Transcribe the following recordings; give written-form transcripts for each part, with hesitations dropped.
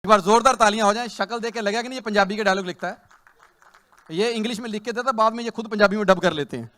एक बार जोरदार तालियां हो जाएं। शक्ल देख के लगा कि नहीं ये पंजाबी के डायलॉग लिखता है। ये इंग्लिश में लिख के देता, बाद में ये खुद पंजाबी में डब कर लेते हैं।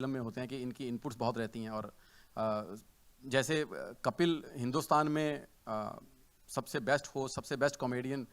फिल्म में होते हैं कि इनकी इनपुट्स बहुत रहती हैं। और जैसे कपिल हिंदुस्तान में सबसे बेस्ट हो, सबसे बेस्ट कॉमेडियन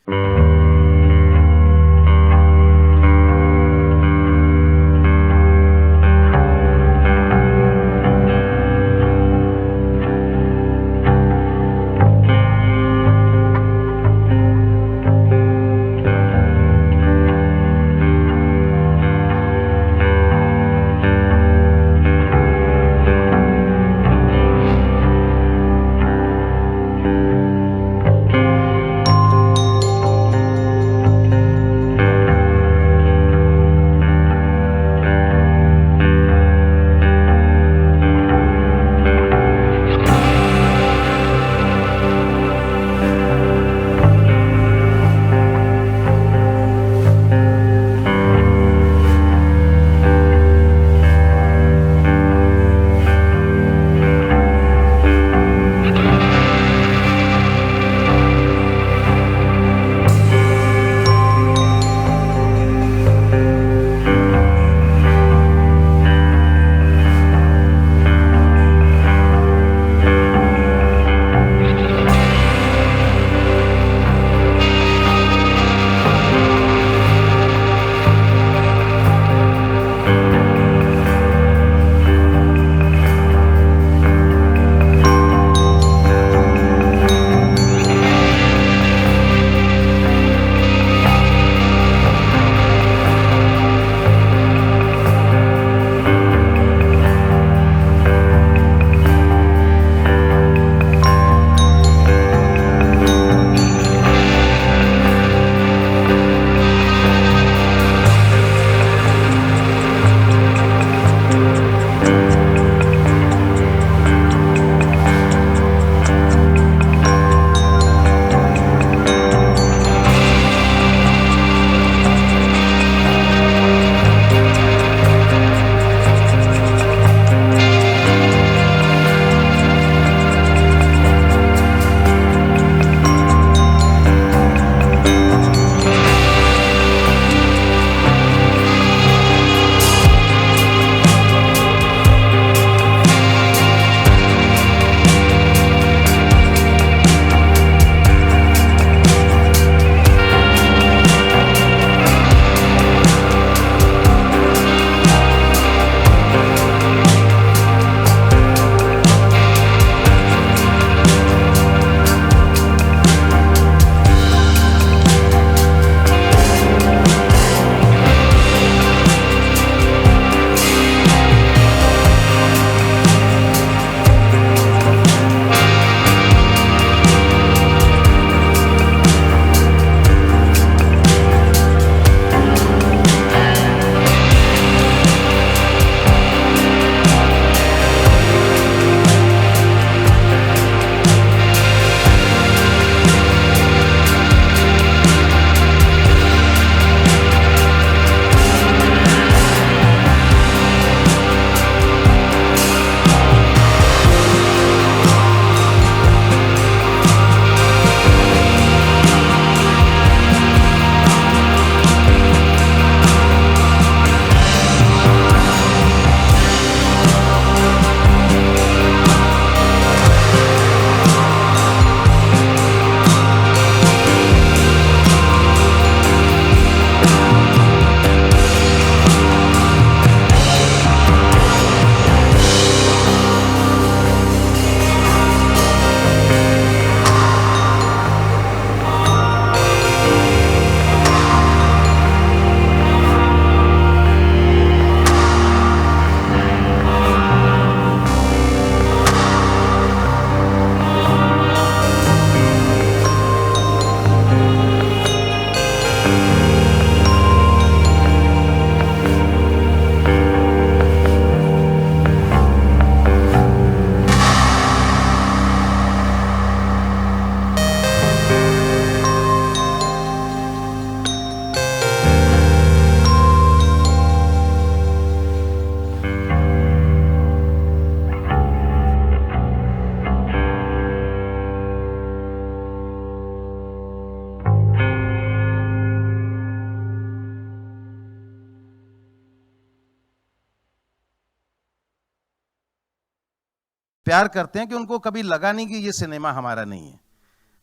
प्यार करते हैं कि उनको कभी लगा नहीं कि ये सिनेमा हमारा नहीं है।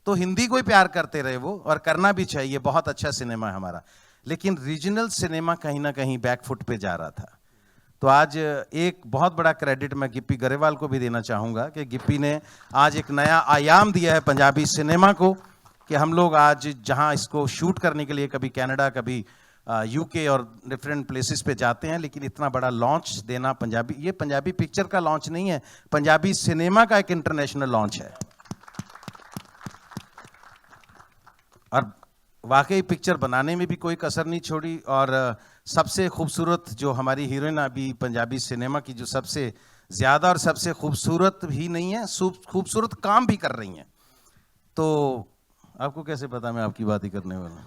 तो हिंदी को ही प्यार करते रहे वो, और करना भी चाहिए, बहुत अच्छा सिनेमा है हमारा। लेकिन रीजनल सिनेमा कहीं ना कहीं बैकफुट पे जा रहा था। तो आज एक बहुत बड़ा क्रेडिट मैं गिप्पी गरेवाल को भी देना चाहूँगा कि गिप्पी ने आज एक नया आयाम दिया है पंजाबी सिनेमा को, कि हम लोग आज जहाँ इसको शूट करने के लिए कभी कनाडा, कभी यूके और डिफरेंट प्लेसेस पे जाते हैं, लेकिन इतना बड़ा लॉन्च देना पंजाबी, ये पंजाबी पिक्चर का लॉन्च नहीं है, पंजाबी सिनेमा का एक इंटरनेशनल लॉन्च है। और वाकई पिक्चर बनाने में भी कोई कसर नहीं छोड़ी। और सबसे खूबसूरत जो हमारी हीरोइन अभी पंजाबी सिनेमा की, जो सबसे ज़्यादा और सबसे खूबसूरत भी नहीं है, खूबसूरत काम भी कर रही हैं। तो आपको कैसे पता मैं आपकी बात ही करने वाला हूँ?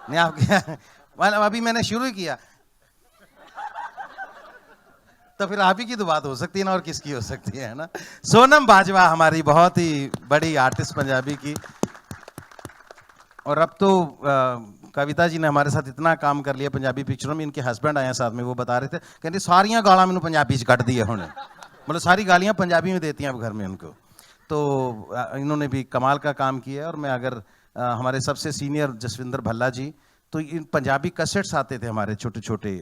नहीं, आप अभी मैंने शुरू किया, तो फिर आप ही की तो बात हो सकती है ना, और किसकी हो सकती है ना। सोनम बाजवा हमारी बहुत ही बड़ी आर्टिस्ट पंजाबी की, और अब तो कविता जी ने हमारे साथ इतना काम कर लिया पंजाबी पिक्चरों में। इनके हस्बैंड आए हैं साथ में, वो बता रहे थे, कहते सारियां गालां मैनू पंजाबी च कट दी है हुण, मतलब सारी गालियां पंजाबी में देती हैं अब घर में उनको। तो इन्होंने भी कमाल का काम किया है। और मैं अगर हमारे सबसे सीनियर जसविंदर भल्ला जी, तो इन पंजाबी कैसेट्स आते थे हमारे छोटे छोटे,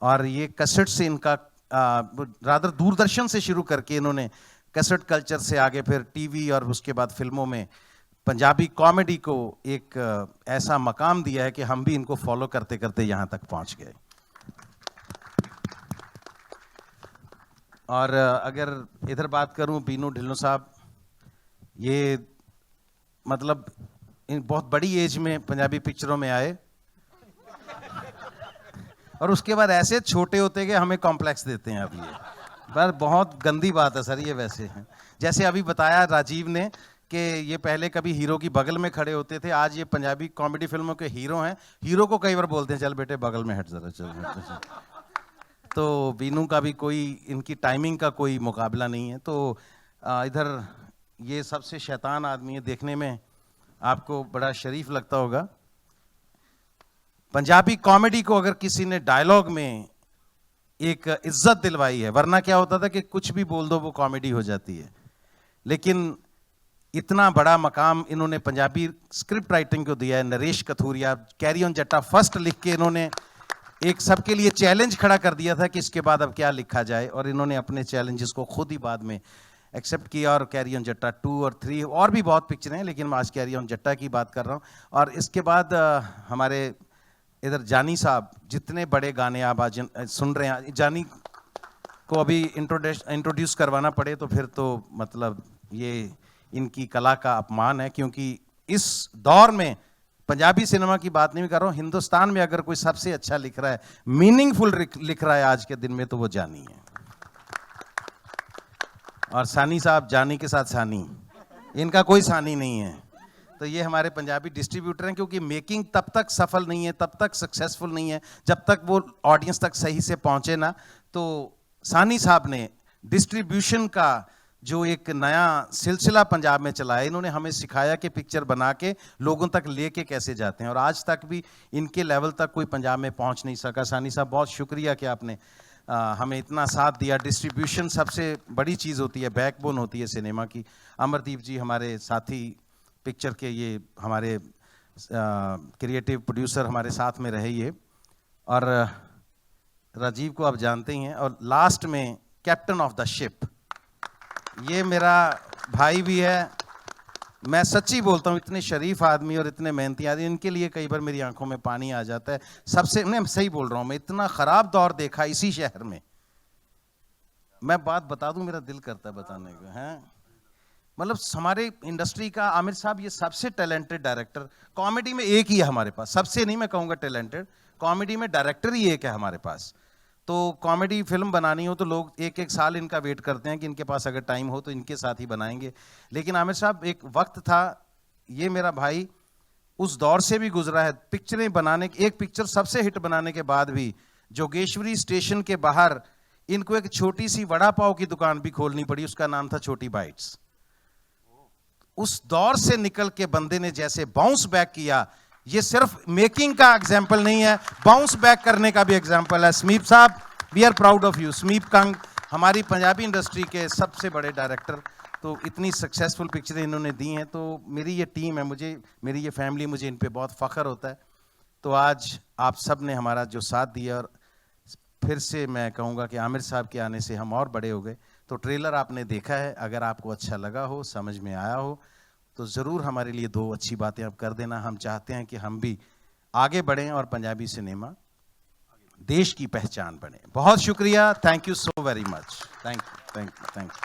और ये कैसेट से इनका रादर दूरदर्शन से शुरू करके इन्होंने कैसेट कल्चर से आगे फिर टीवी और उसके बाद फिल्मों में पंजाबी कॉमेडी को एक ऐसा मकाम दिया है कि हम भी इनको फॉलो करते करते यहाँ तक पहुँच गए। और अगर इधर बात करूँ, बीनू ढिल्लों साहब, ये मतलब इन बहुत बड़ी एज में पंजाबी पिक्चरों में आए, और उसके बाद ऐसे छोटे होते कि हमें कॉम्प्लेक्स देते हैं। अब ये पर बहुत गंदी बात है सर, ये वैसे हैं। जैसे अभी बताया राजीव ने कि ये पहले कभी हीरो की बगल में खड़े होते थे, आज ये पंजाबी कॉमेडी फिल्मों के हीरो हैं। हीरो को कई बार बोलते हैं, चल बेटे बगल में हट जरा, चल। तो बीनू का भी कोई, इनकी टाइमिंग का कोई मुकाबला नहीं है। तो इधर ये सबसे शैतान आदमी है, देखने में आपको बड़ा शरीफ लगता होगा। पंजाबी कॉमेडी को अगर किसी ने डायलॉग में एक इज्जत दिलवाई है, वरना क्या होता था कि कुछ भी बोल दो वो कॉमेडी हो जाती है, लेकिन इतना बड़ा मकाम इन्होंने पंजाबी स्क्रिप्ट राइटिंग को दिया है। नरेश कथूरिया, कैरी ऑन जट्टा फर्स्ट लिख के इन्होंने एक सबके लिए चैलेंज खड़ा कर दिया था कि इसके बाद अब क्या लिखा जाए, और इन्होंने अपने चैलेंजेस को खुद ही बाद में एक्सेप्ट किया। और कैरी ऑन जट्टा 2 और 3 और भी बहुत पिक्चरें हैं, लेकिन मैं आज कैरी ऑन जट्टा की बात कर रहा हूँ। और इसके बाद हमारे इधर जानी साहब, जितने बड़े गाने आप आज सुन रहे हैं, जानी को अभी इंट्रोड्यूस करवाना पड़े तो फिर तो मतलब ये इनकी कला का अपमान है। क्योंकि इस दौर में पंजाबी सिनेमा की बात नहीं कर रहा हूँ, हिंदुस्तान में अगर कोई सबसे अच्छा लिख रहा है, मीनिंगफुल लिख रहा है आज के दिन में, तो वो जानी है। और सानी साहब, जानी के साथ सानी, इनका कोई सानी नहीं है। तो ये हमारे पंजाबी डिस्ट्रीब्यूटर हैं, क्योंकि मेकिंग तब तक सफल नहीं है, तब तक सक्सेसफुल नहीं है, जब तक वो ऑडियंस तक सही से पहुंचे ना। तो सानी साहब ने डिस्ट्रीब्यूशन का जो एक नया सिलसिला पंजाब में चलाया, इन्होंने हमें सिखाया कि पिक्चर बना के लोगों तक लेके कैसे जाते हैं, और आज तक भी इनके लेवल तक कोई पंजाब में पहुंच नहीं सका। सानी साहब, बहुत शुक्रिया कि आपने हमें इतना साथ दिया। डिस्ट्रीब्यूशन सबसे बड़ी चीज़ होती है, बैकबोन होती है सिनेमा की। अमरदीप जी हमारे साथी पिक्चर के, ये हमारे क्रिएटिव प्रोड्यूसर हमारे साथ में रहे ये, और राजीव को आप जानते ही हैं। और लास्ट में कैप्टन ऑफ द शिप, ये मेरा भाई भी है। मैं सच्ची बोलता हूँ, इतने शरीफ आदमी और इतने मेहनती आदमी, इनके लिए कई बार मेरी आंखों में पानी आ जाता है। सबसे, मैं सही बोल रहा हूँ, मैं इतना खराब दौर देखा इसी शहर में। मैं बात बता दूं, मेरा दिल करता है बताने को, हैं। मतलब हमारे इंडस्ट्री का आमिर साहब ये सबसे टैलेंटेड डायरेक्टर, कॉमेडी में एक ही है हमारे पास, सबसे नहीं मैं कहूँगा टैलेंटेड, कॉमेडी में डायरेक्टर ही एक है हमारे पास। तो कॉमेडी फिल्म बनानी हो तो लोग एक एक साल इनका वेट करते हैं कि इनके पास अगर टाइम हो तो इनके साथ ही बनाएंगे। लेकिन आमिर साहब, एक वक्त था, ये मेरा भाई उस दौर से भी गुजरा है, पिक्चरें बनाने, एक पिक्चर सबसे हिट बनाने के बाद भी जोगेश्वरी स्टेशन के बाहर इनको एक छोटी सी वड़ा पाव की दुकान भी खोलनी पड़ी, उसका नाम था छोटी बाइट्स। उस दौर से निकल के बंदे ने जैसे बाउंस बैक किया, ये सिर्फ मेकिंग का एग्जाम्पल नहीं है, बाउंस बैक करने का भी एग्जाम्पल है। समीप साहब, we are proud of you. Sameep Kang हमारी पंजाबी इंडस्ट्री के सबसे बड़े डायरेक्टर, तो इतनी सक्सेसफुल पिक्चरें इन्होंने दी हैं, तो मेरी ये टीम है, मेरी ये फैमिली, मुझे इन पे बहुत फ़ख्र होता है। तो आज आप सब ने हमारा जो साथ दिया, और फिर से मैं कहूँगा कि आमिर साहब के आने से हम और बड़े हो गए। तो ट्रेलर आपने देखा है, अगर आपको अच्छा लगा हो, समझ में आया हो, तो ज़रूर हमारे लिए 2 अच्छी बातें आप कर देना। हम चाहते हैं कि हम भी आगे बढ़ें और पंजाबी सिनेमा देश की पहचान बने। बहुत शुक्रिया, thank you so very much, thank you, thank you, thank you.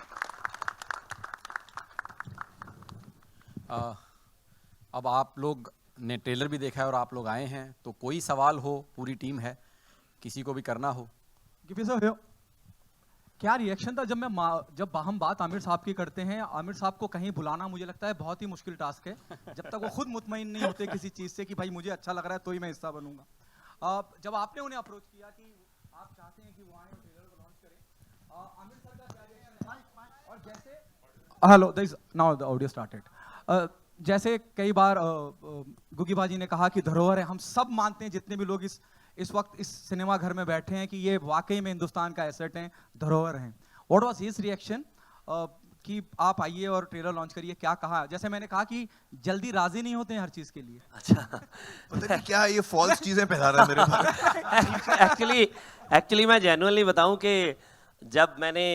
अब आप लोग ने ट्रेलर भी देखा है और आप लोग आए हैं, तो कोई सवाल हो, पूरी टीम है, किसी को भी करना हो। गिप्पी साहब, क्या रिएक्शन था जब हम बात आमिर साहब की करते हैं? आमिर साहब को कहीं बुलाना मुझे लगता है बहुत ही मुश्किल टास्क है, जब तक वो खुद मुतमईन नहीं होते किसी चीज़ से कि भाई मुझे अच्छा लग रहा है तो ही मैं हिस्सा बनूंगा। जब आपने उन्हें अप्रोच किया कि आप चाहते हैं कि वो आए और ट्रेलर को लॉन्च करें, आमिर सर का क्या रिएक्शन है? और जैसे hello this now the audio started. जैसे कई बार गुगी बाजी ने कहा कि धरोहर है, हम सब मानते हैं जितने भी लोग इस वक्त इस सिनेमा घर में बैठे हैं कि ये वाकई में हिंदुस्तान का एसेट है, धरोहर हैं। व्हाट वाज हिज रिएक्शन कि आप आइए और ट्रेलर लॉन्च करिए? क्या कहा? जैसे मैंने कहा कि जल्दी राजी नहीं होते हैं हर चीज के लिए। अच्छा पता नहीं क्या ये फॉल्स चीजें फैला रहा है मेरे बारे एक्चुअली मैं जेन्युइनली बताऊं कि जब मैंने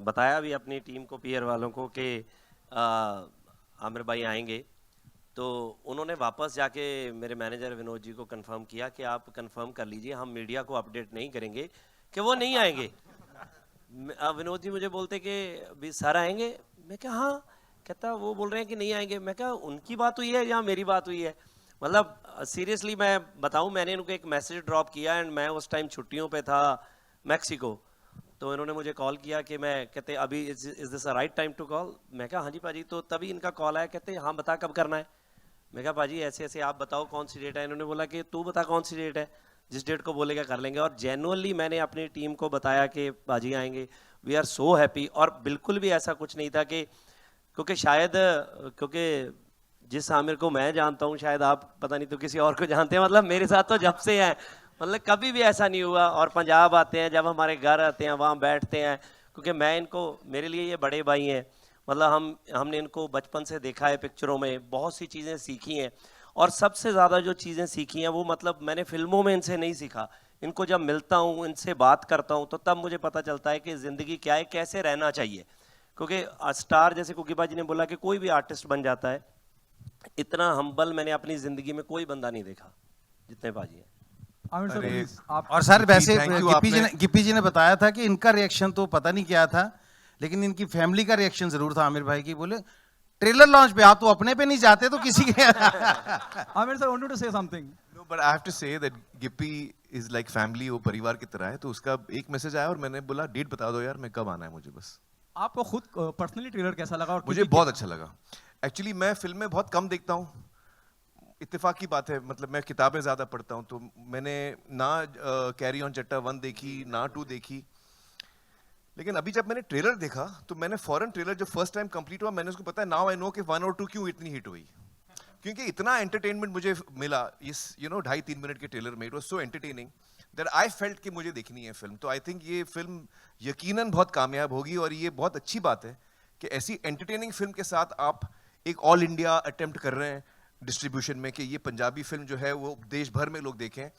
बताया भी अपनी टीम को, पीयर वालों को कि आमिर भाई आएंगे, तो उन्होंने वापस जाके मेरे मैनेजर विनोद जी को कंफर्म किया कि आप कंफर्म कर लीजिए, हम मीडिया को अपडेट नहीं करेंगे कि वो नहीं आएंगे। विनोद जी मुझे बोलते कि भी सर आएंगे, मैं क्या हाँ, कहता वो बोल रहे हैं कि नहीं आएंगे। मैं क्या उनकी बात हुई है या मेरी बात हुई है? मतलब सीरियसली मैं बताऊं, मैंने उनको एक मैसेज ड्रॉप किया एंड मैं उस टाइम छुट्टियों पे था मैक्सिको, तो इन्होंने मुझे कॉल किया कि मैं कहते अभी is this a right time to call? मैं कहा हाँ जी पाजी। तो तभी इनका कॉल आया, कहते हाँ बता कब करना है। मैं कहा पाजी ऐसे ऐसे आप बताओ कौन सी डेट है। इन्होंने बोला कि तू बता कौन सी डेट है, जिस डेट को बोलेगा कर लेंगे। और जेन्युइनली मैंने अपनी टीम को बताया कि पाजी आएंगे, वी आर सो हैप्पी। और बिल्कुल भी ऐसा कुछ नहीं था कि क्योंकि जिस आमिर को मैं जानता हूँ शायद आप पता नहीं तो किसी और को जानते हैं, मतलब मेरे साथ तो जब से है, मतलब कभी भी ऐसा नहीं हुआ। और पंजाब आते हैं, जब हमारे घर आते हैं वहाँ बैठते हैं, क्योंकि मैं इनको, मेरे लिए ये बड़े भाई हैं, मतलब हमने इनको बचपन से देखा है पिक्चरों में, बहुत सी चीज़ें सीखी हैं। और सबसे ज़्यादा जो चीज़ें सीखी हैं वो मतलब मैंने फिल्मों में इनसे नहीं सीखा। इनको जब मिलता हूँ, इनसे बात करता हूँ, तो तब मुझे पता चलता है कि ज़िंदगी क्या है, कैसे रहना चाहिए। क्योंकि स्टार जैसे कुकीबा जी ने बोला कि कोई भी आर्टिस्ट बन जाता है, इतना हम्बल मैंने अपनी ज़िंदगी में कोई बंदा नहीं देखा जितने बाजी हैं। आमिर सर प्लीज आप। और सर वैसे thank you, गिप्पी जी ने बताया था कि इनका रिएक्शन तो पता नहीं क्या था, लेकिन इनकी फैमिली का रिएक्शन जरूर था आमिर भाई की। बोले ट्रेलर लॉन्च पे आप तो अपने पे नहीं जाते तो किसी के Aamir sir wanted to say something. No but I have to say that Gippy is like family, वो परिवार की तरह है। तो उसका एक मैसेज आया और मैंने बोला डेट बता दो यार, मैं कब आना है मुझे बस। आपको खुद पर्सनली ट्रेलर कैसा लगा? और मुझे बहुत अच्छा लगा। एक्चुअली मैं फिल्में बहुत कम देखता हूँ, इत्तेफाक की बात है, मतलब मैं किताबें ज़्यादा पढ़ता हूँ। तो मैंने ना कैरी ऑन जट्टा 1 देखी, ना 2 देखी। लेकिन अभी जब मैंने ट्रेलर देखा तो मैंने फॉरेन ट्रेलर जो फर्स्ट टाइम कंप्लीट हुआ, मैंने उसको पता है नाउ आई नो कि 1 और 2 क्यों इतनी हिट हुई, क्योंकि इतना एंटरटेनमेंट मुझे मिला इस 2.5-3 मिनट के ट्रेलर में। It was so entertaining that I felt कि मुझे देखनी है फिल्म। तो आई थिंक ये फिल्म यकीनन बहुत कामयाब होगी। और ये बहुत अच्छी बात है कि ऐसी एंटरटेनिंग फिल्म के साथ आप एक ऑल इंडिया अटेम्प्ट कर रहे हैं डिस्ट्रीब्यूशन में, कि ये पंजाबी फिल्म जो है वो देश भर में लोग देखें।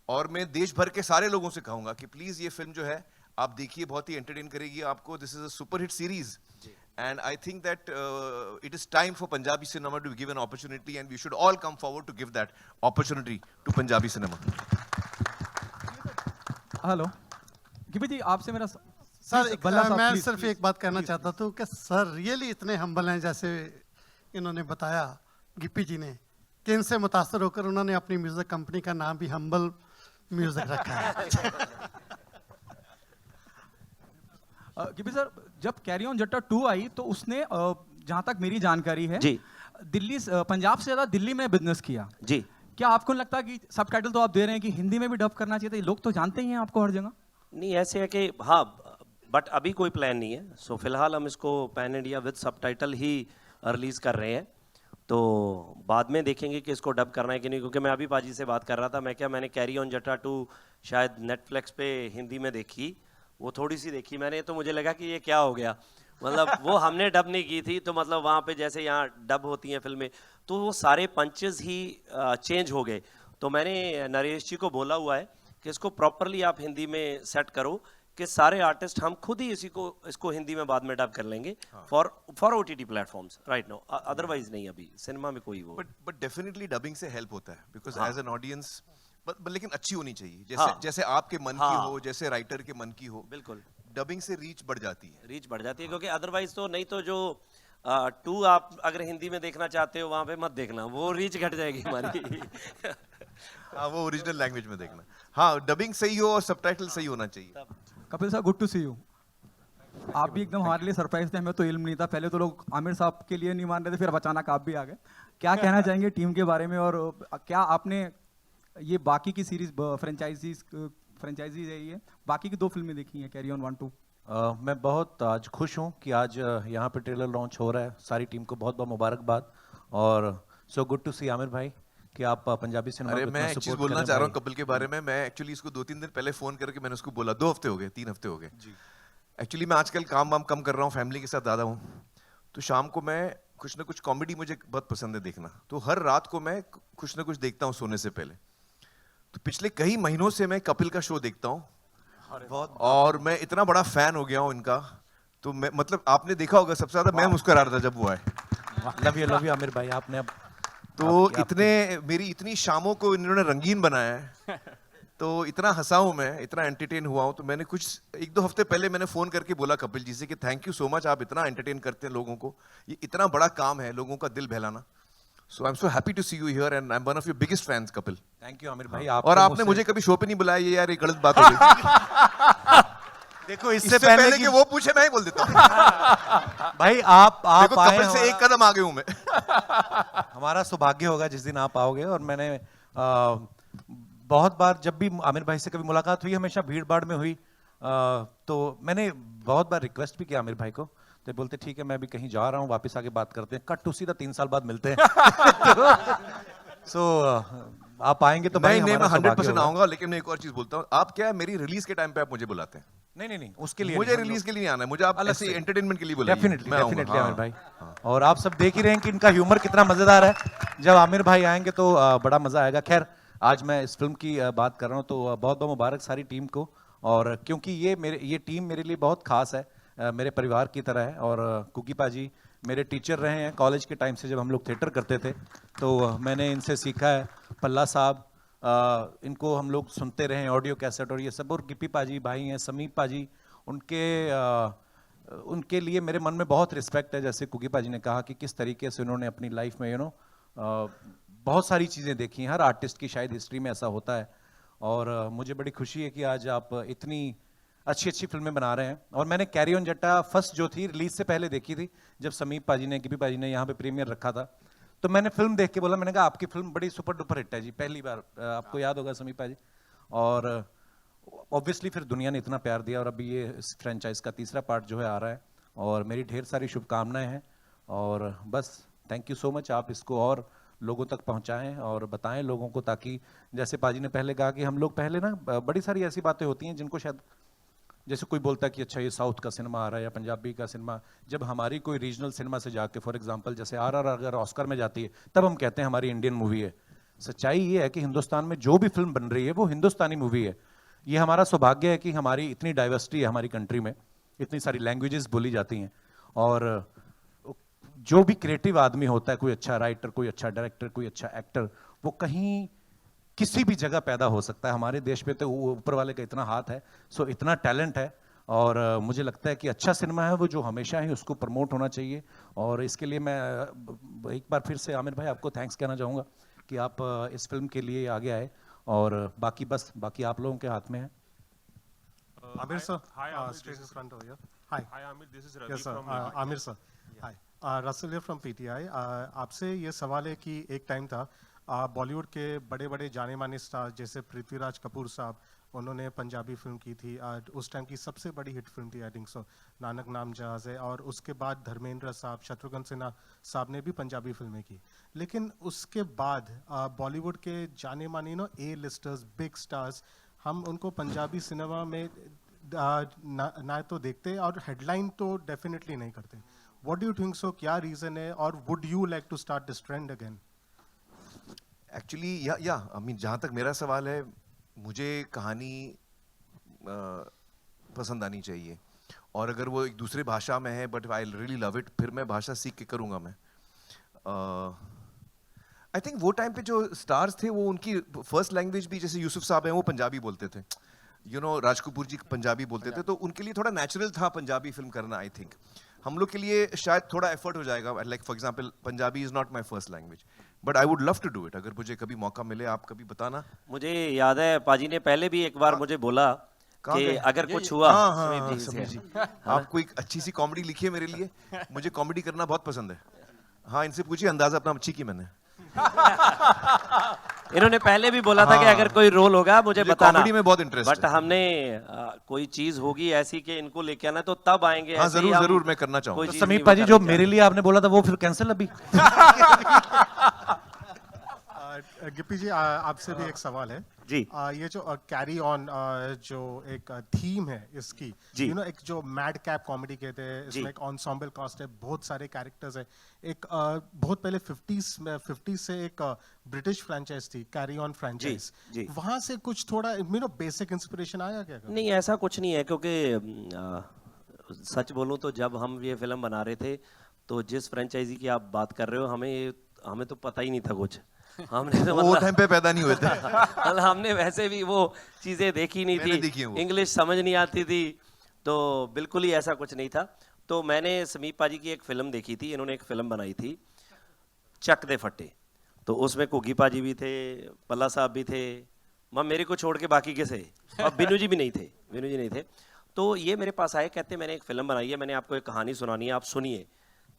और मैं देश भर के सारे लोगों से कहूँगा कि प्लीज़ ये फिल्म जो है आप देखिए, बहुत ही एंटरटेन करेगी आपको। This is a super hit series and I think that it is time for Punjabi cinema to give an opportunity and we should all come forward to give that opportunity to Punjabi cinema. Hello Gippy ji, आपसे मेरा sir बल्ला साहब, मैं please, सिर्फ please, एक बात कहना please, चाहता था कि सर रियली इतने हम्बल हैं, जैसे इन्होंने बताया गिप्पी जी ने, कि इनसे मुतासर होकर उन्होंने अपनी म्यूजिक कंपनी का नाम भी हम्बल म्यूजिक रखा है। गिप्पी सर, जब कैरी ऑन जट्टा 2 आई तो उसने जहां तक मेरी जानकारी है जी, पंजाब से ज्यादा दिल्ली में बिजनेस किया जी। क्या आपको लगता है कि सबटाइटल तो आप दे रहे हैं कि हिंदी में भी डब करना चाहिए था? लोग तो जानते ही हैं आपको हर जगह। नहीं ऐसे है कि हाँ, बट अभी कोई प्लान नहीं है। सो फिलहाल हम इसको pan India with subtitle he release कर रहे हैं। तो बाद में देखेंगे कि इसको डब करना है कि नहीं। क्योंकि मैं अभी पाजी से बात कर रहा था, मैंने कैरी ऑन जट्टा 2 शायद नेटफ्लिक्स पे हिंदी में देखी, वो थोड़ी सी देखी मैंने तो मुझे लगा कि ये क्या हो गया, मतलब वो हमने डब नहीं की थी, तो मतलब वहाँ पे जैसे यहाँ डब होती हैं फिल्में, तो वो सारे पंचेस ही चेंज हो गए। तो मैंने नरेश जी को बोला हुआ है कि इसको प्रॉपरली आप हिंदी में सेट करो कि सारे आर्टिस्ट हम खुद ही इसको हिंदी में बाद में डब कर लेंगे for OTT platforms right now, otherwise नहीं अभी सिनेमा में कोई वो। बट डेफिनेटली डबिंग से हेल्प होता है बिकॉज हाँ। एज एन ऑडियंस, लेकिन अच्छी होनी चाहिए, जैसे हाँ। जैसे आपके मन की हाँ। हो, जैसे राइटर के मन की हो। बिल्कुल डबिंग से रीच बढ़ जाती है। रीच बढ़ जाती है, क्योंकि अदरवाइज तो नहीं तो जो 2 आप अगर हिंदी में देखना चाहते हो वहां पे मत देखना, वो रीच घट जाएगी हमारी। हाँ, वो ओरिजिनल लैंग्वेज में देखना। हाँ, डबिंग सही हो और सबटाइटल सही होना चाहिए। कपिल साहब, गुड टू सी यू। आप भी एकदम हमारे लिए सरप्राइज थे, हमें तो इल्म नहीं था। पहले तो लोग आमिर साहब के लिए नहीं मान रहे थे, फिर अब अचानक आप भी आ गए। क्या कहना चाहेंगे टीम के बारे में, और क्या आपने ये बाकी की सीरीज फ्रेंचाइजीज है, ये बाकी की 2 फिल्में देखी हैं, कैरी ऑन 1, 2? मैं बहुत आज खुश हूँ कि आज यहाँ पे ट्रेलर लॉन्च हो रहा है। सारी टीम को बहुत बहुत मुबारकबाद, और सो गुड टू सी आमिर भाई कि आप पंजाबी सिनेमा अरे को मैं इतना एक चीज support बोलना कर चाह रहे रहा हैं हूँ कपिल के बारे में। मैं एक्चुअली इसको 2-3 दिन पहले फोन करके मैंने उसको बोला, 2 हफ्ते हो गए, 3 हफ्ते हो गए। एक्चुअली मैं आजकल काम वाम कम कर रहा हूँ, फैमिली के साथ ज़्यादा हूँ, तो शाम को मैं कुछ ना कुछ कॉमेडी मुझे बहुत पसंद है देखना, तो हर रात को मैं कुछ ना कुछ देखता हूँ सोने से पहले। तो पिछले कई महीनों से मैं कपिल का शो देखता हूँ, और मैं इतना बड़ा फैन हो गया हूँ इनका। तो मैं मतलब आपने देखा होगा, सबसे ज्यादा मैं मुस्कुरा रहा था जब वो आए। लव यू आमिर भाई, आपने अब तो इतने मेरी इतनी शामों को इन्होंने रंगीन बनाया है, तो इतना हंसा हूं मैं, इतना एंटरटेन हुआ हूं। तो मैंने कुछ 1-2 हफ्ते पहले मैंने फोन करके बोला कपिल जी से कि थैंक यू सो मच, आप इतना एंटरटेन करते हैं लोगों को, ये इतना बड़ा काम है लोगों का दिल बहलाना। So I am so happy to see you here and I am one of your biggest fans Kapil. Thank you Aamir भाई। और आपने मुझे कभी शो पे नहीं बुलाया, ये यार ये गलत बात हो गई। देखो इससे पहले कि वो पूछे मैं ही बोल देता हूँ। भाई आप देखो आए, कपिल से 1 कदम आगे हूं मैं। हमारा सौभाग्य होगा जिस दिन आप आओगे। और मैंने बहुत बार जब भी आमिर भाई से कभी मुलाकात हुई, हमेशा भीड़ भाड़ में हुई, तो मैंने बहुत बार रिक्वेस्ट भी किया आमिर भाई को, तो बोलते ठीक है मैं भी कहीं जा रहा हूँ, वापस आके बात करते हैं। कट टू सीधा 3 साल बाद मिलते हैं। सो आप आएंगे तो भाई नहीं, मैं हमारा 100% सौभाग्य आऊंगा, लेकिन मैं एक और चीज बोलता हूँ, आप क्या है मेरी रिलीज के टाइम पे आप मुझे बुलाते हैं? नहीं, उसके लिए मुझे रिलीज के लिए नहीं आना है, मुझे आप ऐसे एंटरटेनमेंट के लिए बुलाइए। डेफिनेटली मैं आऊंगा। डेफिनेटली आमिर हाँ। भाई। और आप सब देख ही रहे हैं कि इनका ह्यूमर कितना मजेदार है। जब आमिर भाई आएंगे तो बड़ा मजा आएगा। खैर आज मैं इस फिल्म की बात कर रहा हूँ, तो बहुत बहुत मुबारक सारी टीम को। और क्योंकि ये टीम मेरे लिए बहुत खास है, मेरे परिवार की तरह है। और कुकी पाजी मेरे टीचर रहे हैं कॉलेज के टाइम से, जब हम लोग थिएटर करते थे तो मैंने इनसे सीखा है। पल्ला साहब, इनको हम लोग सुनते रहे ऑडियो कैसेट और ये सब। और गिप्पी पाजी भाई हैं, समीप पाजी, उनके लिए मेरे मन में बहुत रिस्पेक्ट है। जैसे कुकी पाजी ने कहा कि किस तरीके से उन्होंने अपनी लाइफ में बहुत सारी चीज़ें देखी। हर आर्टिस्ट की शायद हिस्ट्री में ऐसा होता है। और मुझे बड़ी खुशी है कि आज आप इतनी अच्छी अच्छी फिल्में बना रहे हैं। और मैंने कैरी ऑन जट्टा फर्स्ट जो थी रिलीज से पहले देखी थी, जब समीप पाजी ने, गिप्पी पाजी ने यहाँ पे प्रीमियर रखा था, तो मैंने फिल्म देख के बोला, मैंने कहा आपकी फिल्म बड़ी सुपर डुपर हिट है जी, पहली बार। आपको याद होगा समीप पाजी। और ऑब्वियसली फिर दुनिया ने इतना प्यार दिया, और अभी ये इस फ्रेंचाइज का 3रा पार्ट जो है आ रहा है, और मेरी ढेर सारी शुभकामनाएं हैं। और बस थैंक यू सो मच, आप इसको और लोगों तक पहुंचाएं और बताएं लोगों को, ताकि जैसे पाजी ने पहले कहा कि हम लोग पहले ना बड़ी सारी ऐसी बातें होती हैं जिनको शायद, जैसे कोई बोलता है कि अच्छा ये साउथ का सिनेमा आ रहा है या पंजाबी का सिनेमा, जब हमारी कोई रीजनल सिनेमा से जाके, फॉर एग्जांपल जैसे RRR अगर ऑस्कर में जाती है, तब हम कहते हैं हमारी इंडियन मूवी है। सच्चाई ये है कि हिंदुस्तान में जो भी फिल्म बन रही है वो हिंदुस्तानी मूवी है। ये हमारा सौभाग्य है कि हमारी इतनी डाइवर्सिटी है हमारी कंट्री में, इतनी सारी लैंग्वेजेस बोली जाती हैं। और जो भी क्रिएटिव आदमी होता है, कोई अच्छा राइटर, कोई अच्छा डायरेक्टर, कोई अच्छा एक्टर, वो कहीं किसी भी जगह पैदा हो सकता है। हमारे देश में तो ऊपर वाले का इतना हाथ है, सो इतना टैलेंट है। और मुझे लगता है कि अच्छा सिनेमा है वो जो हमेशा ही उसको प्रमोट होना चाहिए। और इसके लिए मैं एक बार फिर से आमिर भाई आपको थैंक्स कहना चाहूँगा कि आप इस फिल्म के लिए आगे आए। और बाकी आप लोगों के हाथ में है। Amir sir, Hi, Amir, straight this in is- front over here. Hi. Hi, Amir. This is Ravi Yes sir. from. Amir sir. Hi. Russell here from PTI. आपसे ये सवाल है कि एक टाइम था बॉलीवुड के बड़े बड़े जाने माने स्टार जैसे पृथ्वीराज कपूर साहब, उन्होंने पंजाबी फिल्म की थी। उस टाइम की सबसे बड़ी हिट फिल्म थी आई थिंक सो, नानक नाम जहाज है। और उसके बाद धर्मेंद्र साहब, शत्रुघ्न सिन्हा साहब ने भी पंजाबी फिल्में की। लेकिन उसके बाद बॉलीवुड के जाने माने A लिस्टर्स, बिग स्टार्स, हम उनको पंजाबी सिनेमा में ना तो देखते और हेडलाइन तो डेफिनेटली नहीं करते. What do you think so, क्या रीजन है, और would you like to start this trend again? Actually या आई मीन जहाँ तक मेरा सवाल है, मुझे कहानी पसंद आनी चाहिए, और अगर वो एक दूसरे भाषा में है but I really love it, फिर मैं भाषा सीख के करूँगा मैं. आई थिंक वो टाइम पे जो स्टार्स थे वो उनकी फर्स्ट लैंग्वेज भी, जैसे यूसुफ साहब हैं वो पंजाबी बोलते थे, राज कपूर जी पंजाबी बोलते थे, तो उनके लिए थोड़ा नेचुरल था पंजाबी फिल्म करना. आई थिंक हम लोग के लिए शायद थोड़ा एफर्ट हो जाएगा. Like for example Punjabi is not my first language, but I would love to do it. अगर मुझे कभी मौका मिले, आप कभी बताना. मुझे याद है पाजी ने पहले भी एक बार मुझे बोला कि अगर कुछ हुआ. हाँ, समीर जी, आप कोई अच्छी सी कॉमेडी लिखिए मेरे लिए. मुझे कॉमेडी करना बहुत पसंद है. हाँ, इनसे पूछिए अंदाजा अपना अच्छी की मैंने. इन्होंने पहले भी बोला था कि अगर कोई रोल होगा मुझे बताना. कॉमेडी में बहुत इंटरेस्ट बट हमने कोई चीज होगी ऐसी कि इनको लेके आना, तो तब आएंगे. हाँ, जरूर जरूर मैं करना चाहूंगा. कोई समीप पाजी, जो मेरे लिए आपने बोला था वो फिर कैंसिल अभी? गिप्पी जी, आपसे भी एक सवाल है जी. ये जो कैरी ऑन जो एक थीम है इसकी, जी. एक जो मैड कैप कॉमेडी कहते हैं, इसमें एक एंसेम्बल कास्ट है, बहुत सारे कैरेक्टर्स है. एक बहुत पहले 50s से एक ब्रिटिश फ्रेंचाइज थी, कैरी ऑन फ्रेंचाइज. जी. वहां से कुछ थोड़ा बेसिक इंस्पिरेशन आया क्या? नहीं, ऐसा कुछ नहीं है, क्योंकि सच बोलूं तो जब हम ये फिल्म बना रहे थे तो जिस फ्रेंचाइजी की आप बात कर रहे हो, हमें तो पता ही नहीं था कुछ. हमने तो वो टाइम पे पैदा नहीं हुए थे. हमने वैसे भी वो चीजें देखी नहीं थी, इंग्लिश समझ नहीं आती थी, तो बिल्कुल ही ऐसा कुछ नहीं था. तो मैंने समीप पाजी की एक फिल्म देखी थी, इन्होंने एक फिल्म बनाई थी चक दे फट्टे. तो उसमें कुगी पाजी भी थे, पल्ला साहब भी थे, मेरे को छोड़ के बाकी के से, और बिनू जी नहीं थे. तो ये मेरे पास आए, कहते मैंने एक फिल्म बनाई है, मैंने आपको एक कहानी सुनानी है, आप सुनिए.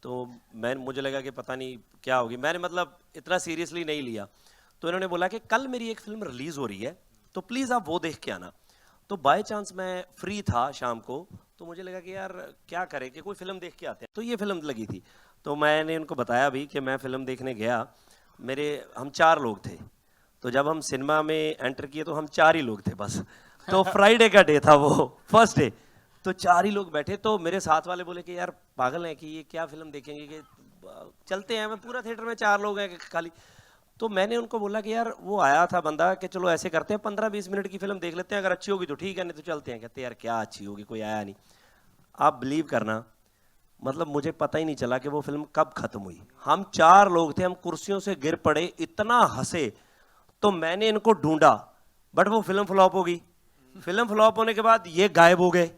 तो मुझे लगा कि पता नहीं क्या होगी, मैंने मतलब इतना सीरियसली नहीं लिया. तो इन्होंने बोला कि कल मेरी एक फिल्म रिलीज हो रही है, तो प्लीज आप वो देख के आना. तो बाय चांस मैं फ्री था शाम को, तो मुझे लगा कि यार क्या करें कि कोई फिल्म देख के आते हैं. तो ये फिल्म लगी थी, तो मैंने उनको बताया भी कि मैं फिल्म देखने गया. हम 4 लोग थे, तो जब हम सिनेमा में एंटर किए तो हम 4 ही लोग थे बस. तो फ्राइडे का डे था, वो फर्स्ट डे, तो 4 ही लोग बैठे. तो मेरे साथ वाले बोले कि यार पागल है कि ये क्या फिल्म देखेंगे, कि चलते हैं. मैं पूरा थिएटर में 4 लोग हैं खाली. तो मैंने उनको बोला कि यार वो आया था बंदा, कि चलो ऐसे करते हैं 15-20 मिनट की फिल्म देख लेते हैं, अगर अच्छी होगी तो ठीक है, नहीं तो चलते हैं. कहते यार क्या अच्छी होगी, कोई आया नहीं. आप बिलीव करना, मतलब मुझे पता ही नहीं चला कि वो फिल्म कब खत्म हुई. हम 4 लोग थे, हम कुर्सियों से गिर पड़े, इतना हंसे. तो मैंने इनको ढूंढा, बट वो फिल्म फ्लॉप हो गई. फिल्म फ्लॉप होने के बाद ये गायब हो गए,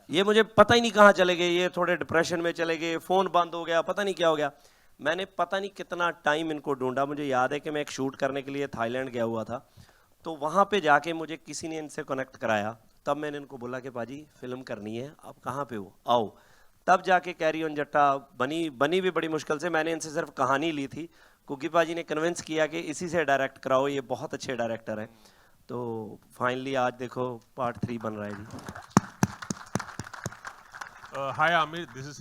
ये मुझे पता ही नहीं कहाँ चले गए. ये थोड़े डिप्रेशन में चले गए, फोन बंद हो गया, पता नहीं क्या हो गया. मैंने पता नहीं कितना टाइम इनको ढूंढा. मुझे याद है कि मैं एक शूट करने के लिए थाईलैंड गया हुआ था, तो वहाँ पे जाके मुझे किसी ने इनसे कनेक्ट कराया. तब मैंने इनको बोला कि पाजी फिल्म करनी है, आप कहाँ पे हो, आओ. तब जाके कैरी ऑन जट्टा बनी भी बड़ी मुश्किल से. मैंने इनसे सिर्फ कहानी ली थी, कुकी पाजी ने कन्विंस किया कि इसी से डायरेक्ट कराओ, ये बहुत अच्छे डायरेक्टर हैं. तो फाइनली आज देखो पार्ट 3 बन रहा है जी. Hi Amir, this is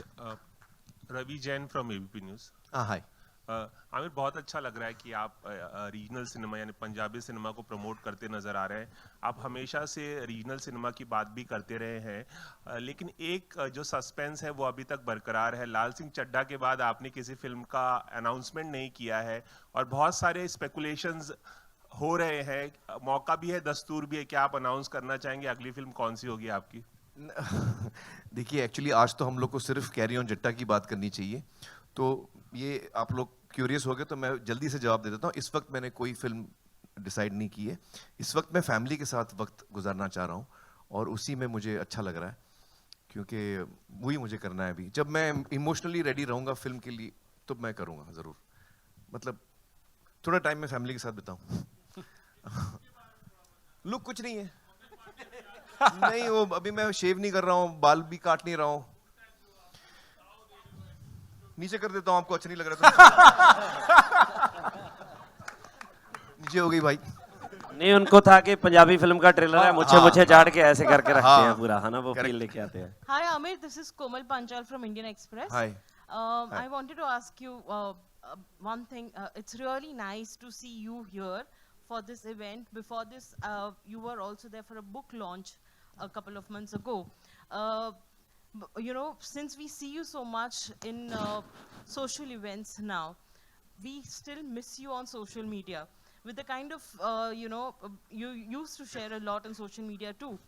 Ravi Jain from ABP News. हाय. आमिर, बहुत अच्छा लग रहा है कि आप रीजनल सिनेमा यानी पंजाबी सिनेमा को प्रमोट करते नज़र आ रहे हैं. आप हमेशा से रीजनल सिनेमा की बात भी करते रहे हैं, लेकिन एक जो सस्पेंस है वो अभी तक बरकरार है. लाल सिंह चड्ढा के बाद आपने किसी फिल्म का अनाउंसमेंट नहीं किया है, और बहुत सारे स्पेकुलेशंस हो रहे हैं. मौका भी है, दस्तूर भी है, क्या आप अनाउंस करना चाहेंगे अगली फिल्म कौन सी होगी आपकी? देखिए, एक्चुअली आज तो हम लोग को सिर्फ कैरी ऑन जट्टा की बात करनी चाहिए, तो ये आप लोग क्यूरियस हो गए तो मैं जल्दी से जवाब दे देता हूँ. इस वक्त मैंने कोई फिल्म डिसाइड नहीं की है. इस वक्त मैं फैमिली के साथ वक्त गुजारना चाह रहा हूँ, और उसी में मुझे अच्छा लग रहा है, क्योंकि वही मुझे करना है. अभी जब मैं इमोशनली रेडी रहूँगा फिल्म के लिए तो मैं करूँगा ज़रूर. मतलब थोड़ा टाइम मैं फैमिली के साथ बिताऊँ. लुक कुछ नहीं है. नहीं, वो अभी मैं शेव नहीं कर रहा हूँ, बाल भी काट नहीं रहा हूँ. नीचे कर देता हूँ, आपको अच्छा नहीं लग रहा तो. नीचे हो गई भाई. नहीं, उनको था कि पंजाबी फिल्म का ट्रेलर है, मुझे झाड़ के ऐसे करके रखते हैं पूरा, है ना, वो फील लेके आते हैं. Hi Amir, this is Komal Panchal from Indian Express. Hi. I wanted to ask you one thing. It's really nice to see you here for this event. Before this, you were also there for a book launch a couple of months ago. You know, since we see you so much in social events now, we still miss you on social media with the kind of you know, you used to share a lot on social media too,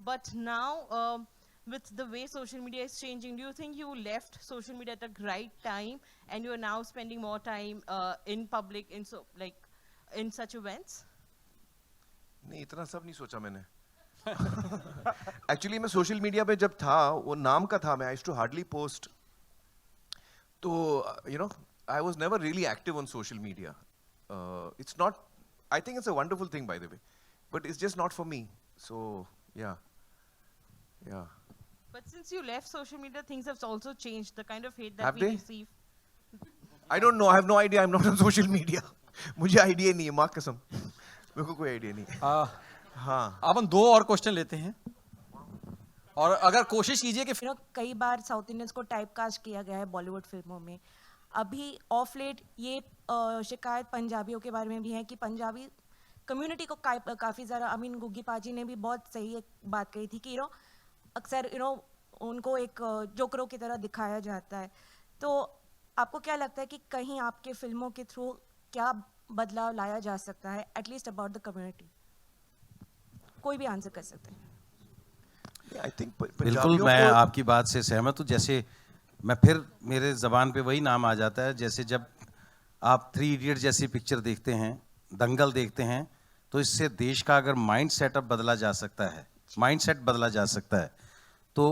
but now with the way social media is changing, do you think you left social media at the right time and you are now spending more time in public, in so like in such events? नहीं, इतना सब नहीं सोचा मैंने. Actually मैं social media पे जब था, वो नाम का था, मैं I used to hardly post. तो you know, I was never really active on social media. It's not, I think it's a wonderful thing by the way, but it's just not for me. So yeah. But since you left social media, things have also changed. The kind of hate that Have we they? receive. I don't know. I have no idea. I'm not on social media. मुझे idea नहीं है, माँ कसम. मेरे को कोई idea नहीं. हाँ. अब हम 2 और क्वेश्चन लेते हैं, और अगर कोशिश कीजिए कि You know, कई बार साउथ इंडियंस को टाइपकास्ट किया गया है बॉलीवुड फिल्मों में. अभी ऑफ लेट ये शिकायत पंजाबियों के बारे में भी है कि पंजाबी कम्युनिटी को काफ़ी ज़्यादा, आई मीन गुग्गी पाजी ने भी बहुत सही एक बात कही थी कि अक्सर उनको एक जोकरों की तरह दिखाया जाता है. तो आपको क्या लगता है कि कहीं आपके फिल्मों के थ्रू क्या बदलाव लाया जा सकता है, एटलीस्ट अबाउट द कम्युनिटी? कोई भी आंसर कर सकते हैं. I think बिल्कुल मैं आपकी बात से सहमत हूँ. जैसे मैं फिर मेरे ज़बान पे वही नाम आ जाता है, जैसे जब आप 3 इडियट जैसी पिक्चर देखते हैं, दंगल देखते हैं, तो इससे देश का अगर माइंड सेटअप बदला जा सकता है, माइंड सेट बदला जा सकता है, तो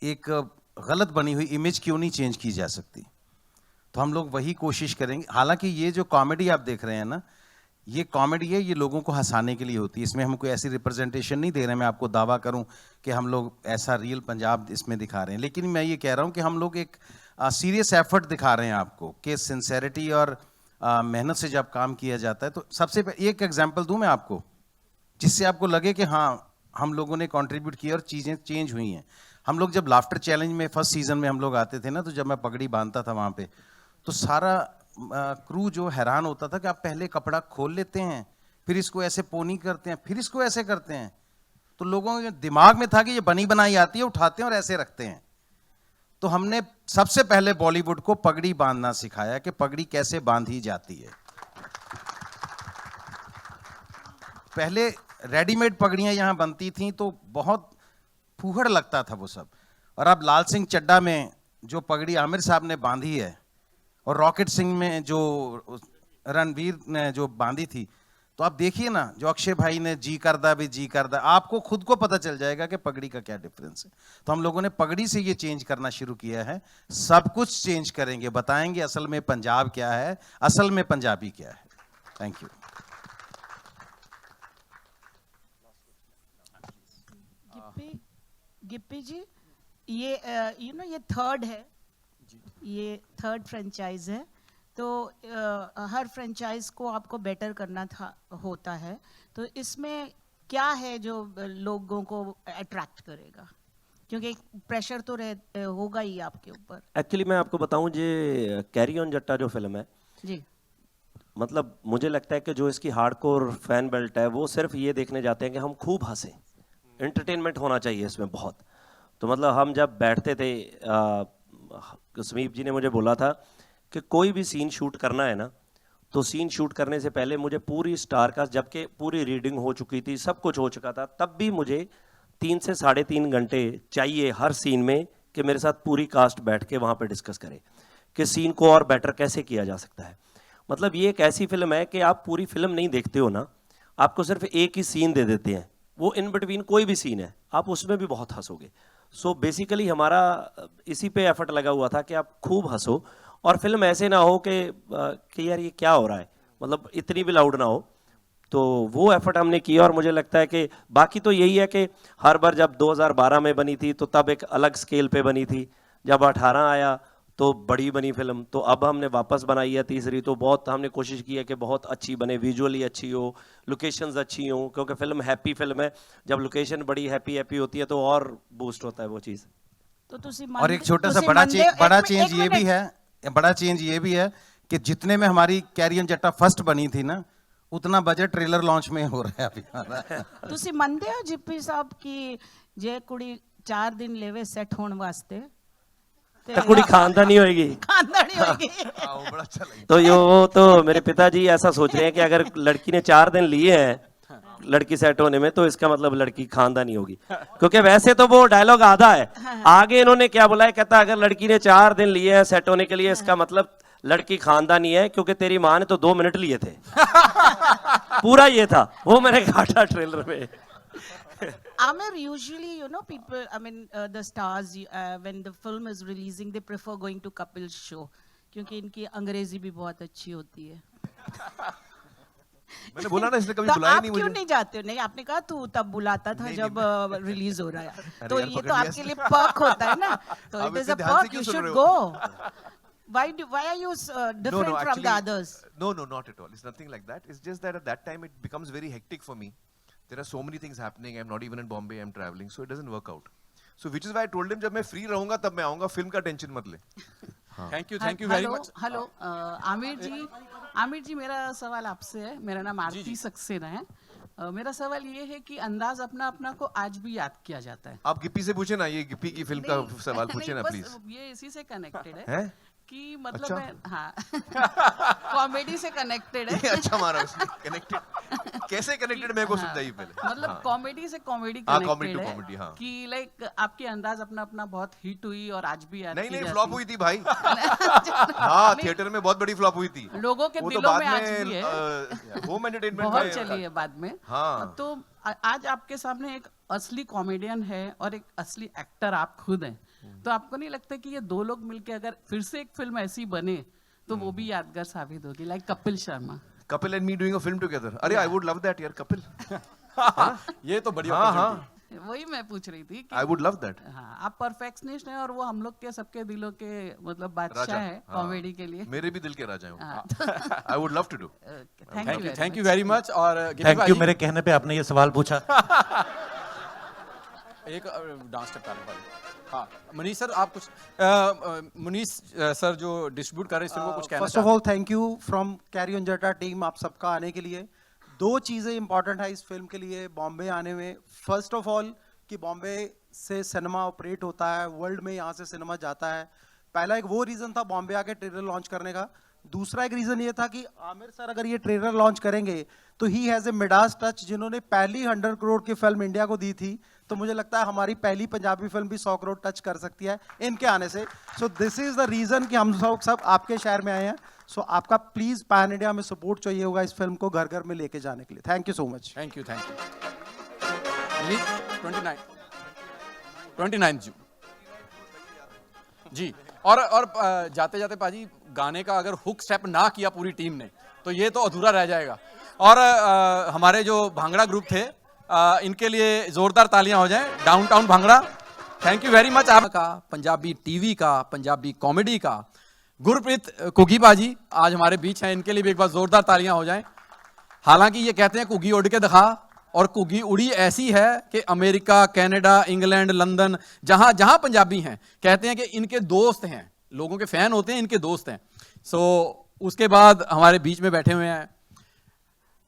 एक गलत बनी हुई इमेज क्यों नहीं चेंज की जा सकती. तो हम लोग वही कोशिश करेंगे. हालांकि ये जो कॉमेडी आप देख रहे हैं ना, ये कॉमेडी है, ये लोगों को हंसाने के लिए होती है. इसमें हम कोई ऐसी रिप्रेजेंटेशन नहीं दे रहे हैं, मैं आपको दावा करूं कि हम लोग ऐसा रियल पंजाब इसमें दिखा रहे हैं. लेकिन मैं ये कह रहा हूं कि हम लोग एक सीरियस एफर्ट दिखा रहे हैं आपको, कि सिंसेरिटी और मेहनत से जब काम किया जाता है. तो सबसे एक एग्जाम्पल दूं मैं आपको, जिससे आपको लगे कि हाँ हम लोगों ने कंट्रीब्यूट किया और चीज़ें चेंज हुई हैं. हम लोग जब लाफ्टर चैलेंज में फर्स्ट सीजन में हम लोग आते थे ना, तो जब मैं पगड़ी बांधता था वहाँ पे, तो सारा क्रू जो हैरान होता था कि आप पहले कपड़ा खोल लेते हैं, फिर इसको ऐसे पोनी करते हैं, फिर इसको ऐसे करते हैं. तो लोगों के दिमाग में था कि ये बनी बनाई आती है, उठाते हैं और ऐसे रखते हैं. तो हमने सबसे पहले बॉलीवुड को पगड़ी बांधना सिखाया कि पगड़ी कैसे बांधी जाती है. पहले रेडीमेड पगड़ियां यहाँ बनती थीं तो बहुत फूहड़ लगता था वो सब. और अब लाल सिंह चड्ढा में जो पगड़ी आमिर साहब ने बांधी है, और रॉकेट सिंह में जो रणवीर ने जो बांधी थी, तो आप देखिए ना, जो अक्षय भाई ने जी करदा भी जी करदा, आपको खुद को पता चल जाएगा कि पगड़ी का क्या डिफरेंस है. तो हम लोगों ने पगड़ी से ये चेंज करना शुरू किया है. सब कुछ चेंज करेंगे, बताएंगे असल में पंजाब क्या है, असल में पंजाबी क्या है. Thank you. गिप्पी जी, ये ये थर्ड है, ये थर्ड फ्रेंचाइज है, तो हर फ्रेंचाइज को आपको बेटर करना होता है. तो इसमें क्या है जो लोगों को अट्रैक्ट करेगा, क्योंकि प्रेशर तो होगा ही आपके ऊपर. एक्चुअली मैं आपको बताऊं, जे कैरी ऑन जट्टा जो फिल्म है जी, मतलब मुझे लगता है कि जो इसकी हार्डकोर फैन बेल्ट है, वो सिर्फ ये देखने जाते हैं कि हम खूब हंसें. एंटरटेनमेंट होना चाहिए इसमें बहुत. तो मतलब हम जब बैठते थे, समीप जी ने मुझे बोला था कि कोई भी सीन शूट करना है ना, तो सीन शूट करने से पहले मुझे पूरी स्टार कास्ट, जबकि पूरी रीडिंग हो चुकी थी, सब कुछ हो चुका था, तब भी मुझे 3 से 3.5 घंटे चाहिए हर सीन में कि मेरे साथ पूरी कास्ट बैठ के वहाँ पे डिस्कस करे कि सीन को और बेटर कैसे किया जा सकता है. मतलब ये एक ऐसी फिल्म है कि आप पूरी फिल्म नहीं देखते हो ना, आपको सिर्फ एक ही सीन दे देते हैं, वो इन बिटवीन कोई भी सीन है, आप उसमें भी बहुत हंसोगे. सो बेसिकली हमारा इसी पे एफर्ट लगा हुआ था कि आप खूब हंसो, और फिल्म ऐसे ना हो कि यार ये क्या हो रहा है, मतलब इतनी भी लाउड ना हो. तो वो एफर्ट हमने किया, और मुझे लगता है कि बाकी तो यही है कि हर बार जब 2012 में बनी थी तो तब एक अलग स्केल पे बनी थी, जब 18 आया तो बड़ी बनी फिल्म, तो अब हमने वापस बनाई है तीसरी, तो बहुत हमने कोशिश की है कि बहुत अच्छी बने, विजुअली अच्छी हो, लोकेशंस अच्छी हो, क्योंकि फिल्म हैप्पी फिल्म है. जब लोकेशन बड़ी हैप्पी होती है तो और बूस्ट होता है वो चीज़. तो और एक छोटा सा बड़ा चेंज ये भी है, बड़ा चेंज ये भी है कि जितने में हमारी कैरी ऑन जट्टा फर्स्ट बनी थी ना, उतना बजट ट्रेलर लॉन्च में हो रहा है अभी हमारा। ਤੁਸੀਂ ਮੰਨਦੇ ਹੋ ਜਿੱਪੀ ਸਾਹਿਬ ਕਿ ਜੇ ਕੁੜੀ 4 ਦਿਨ लेवे सेट होण वास्ते तो कुड़ी खानदानी होएगी। खानदानी होगी। हाँ, वो बड़ा अच्छा लगा। तो यो तो मेरे पिताजी ऐसा सोच रहे हैं कि अगर लड़की ने 4 दिन लिए हैं लड़की सेट होने में तो इसका मतलब लड़की खानदानी होगी, क्योंकि वैसे तो वो डायलॉग आधा है, आगे इन्होंने क्या बोला है, कहता अगर लड़की ने 4 दिन लिए हैं सेट होने के लिए इसका मतलब लड़की खानदानी है, क्योंकि तेरी माँ ने तो 2 मिनट लिए थे। पूरा ये था, वो मैंने काटा ट्रेलर में। Amir, usually, you know, people, I mean, the stars, when the film is releasing, they prefer going to Kapil's show, क्योंकि इनकी अंग्रेजी भी बहुत अच्छी होती है। मैंने बोला ना, इसने कभी तो बुलाया आप नहीं क्यों मुझे। नहीं जाते हो? नहीं, आपने कहा तू तब बुलाता था नहीं, जब रिलीज हो रहा है, तो यार, ये पकड़ तो लिया आपके इसने। लिए पर्क होता है ना, तो आप इट इज इतने अ ध्यान से पर्क, क्यों यू सुन शुड रहे गो। हो? Why are you different from the others? No, not at all. It's nothing like that. It's just that at that time it becomes very hectic for me. There are so many things happening. I'm not even in Bombay. I'm traveling, so it doesn't work out. So which is why I told him, जब मैं free रहूँगा तब मैं आऊँगा. Film का tension मत ले. Thank you very much. Hello Aamir ji मेरा सवाल आपसे है। मेरा नाम आरती सक्सेना है। मेरा सवाल ये है कि अंदाज अपना अपना को आज भी याद किया जाता है। आप गिप्पी से पूछे ना, ये गिप्पी की फिल्म का सवाल पूछे ना बस प्लीज। ये इसी से कनेक्टेड है हैं? कि मतलब अच्छा? मैं हाँ कॉमेडी से कनेक्टेड है। ये अच्छा मारा उसने, कनेक्टेड। कैसे कनेक्टेड मेरे को समझाइए पहले। मतलब हाँ। कॉमेडी से कॉमेडी हाँ, कनेक्टेड comedy to है comedy, हाँ। कि लाइक आपकी अंदाज अपना अपना बहुत हिट हुई और आज भी याद नहीं की नहीं, जाती फ्लॉप है। हुई थी भाई। हाँ, थिएटर में बहुत बड़ी फ्लॉप हुई थी। लोगों के वो तो दिलों बाद में आज भी है। होम एंटरटेनमेंट बहुत चली है बाद में। हाँ। तो आज आपके सामने एक असली कॉमेडियन है और एक असली एक्टर आप खुद हैं, तो आपको नहीं लगता कि ये दो लोग मिलके अगर फिर से एक फिल्म ऐसी बने तो वो भी यादगार साबित होगी, like Kapil Sharma. Kapil and me doing a film together. अरे आई वुड लव दैट यार, कपिल। ये तो बढ़िया हाँ opportunity। हाँ, वही मैं पूछ रही थी कि आई वुड लव दैट। हाँ, आप परफेक्शनिस्ट हैं और वो हम लोग के सबके दिलों के मतलब बादशाह राजा है कॉमेडी के लिए। मेरे भी दिल के राजा हैं हाँ, वो। I would love to do. Thank you very much. और गिप्पी थैंक यू, भाई, मेरे कहने पे आपने ये सवाल पूछा। एक डांस स्टेप डालने वाले। हाँ मनीष सर, आप कुछ मनीष सर जो डिस्ट्रीब्यूट कर रहे हैं इस फिल्म को कुछ कहना first of all thank you from carry on जटा टीम, आप सबका आने के लिए। 2 चीज़ें इंपॉर्टेंट है इस फिल्म के लिए बॉम्बे आने में। फर्स्ट ऑफ ऑल कि बॉम्बे से सिनेमा ऑपरेट होता है, वर्ल्ड में यहाँ से सिनेमा जाता है। पहला एक वो रीज़न था बॉम्बे आके ट्रेलर लॉन्च करने का। दूसरा एक रीज़न ये था कि आमिर सर अगर ये ट्रेलर लॉन्च करेंगे तो he has a Midas touch, जिन्होंने पहली 100 करोड़ की फिल्म इंडिया को दी थी, तो मुझे लगता है हमारी पहली पंजाबी फिल्म भी 100 करोड़ टच कर सकती है इनके आने से। So this is the reason कि हम सब आपके शहर में आए हैं। सो आपका प्लीज़ पैन इंडिया में सपोर्ट चाहिए होगा इस फिल्म को घर घर में लेके जाने के लिए। Thank you so much. Thank you 29 जून जी। और जाते जाते पाजी, गाने का अगर हुक स्टेप ना किया पूरी टीम ने तो ये तो अधूरा रह जाएगा। और हमारे जो भांगड़ा ग्रुप थे, इनके लिए जोरदार तालियां हो जाएं। Downtown bhangra, thank you very much. आपका पंजाबी टीवी का, पंजाबी कॉमेडी का गुरप्रीत कुगी पाजी आज हमारे बीच हैं, इनके लिए भी एक बार जोरदार तालियां हो जाएं। हालांकि ये कहते हैं कुगी उड़ के दिखा, और कुगी उड़ी ऐसी है कि अमेरिका, कनाडा, इंग्लैंड, लंदन, जहां जहां पंजाबी हैं कहते हैं कि इनके दोस्त हैं, लोगों के फैन होते हैं, इनके दोस्त हैं। सो उसके बाद हमारे बीच में बैठे हुए हैं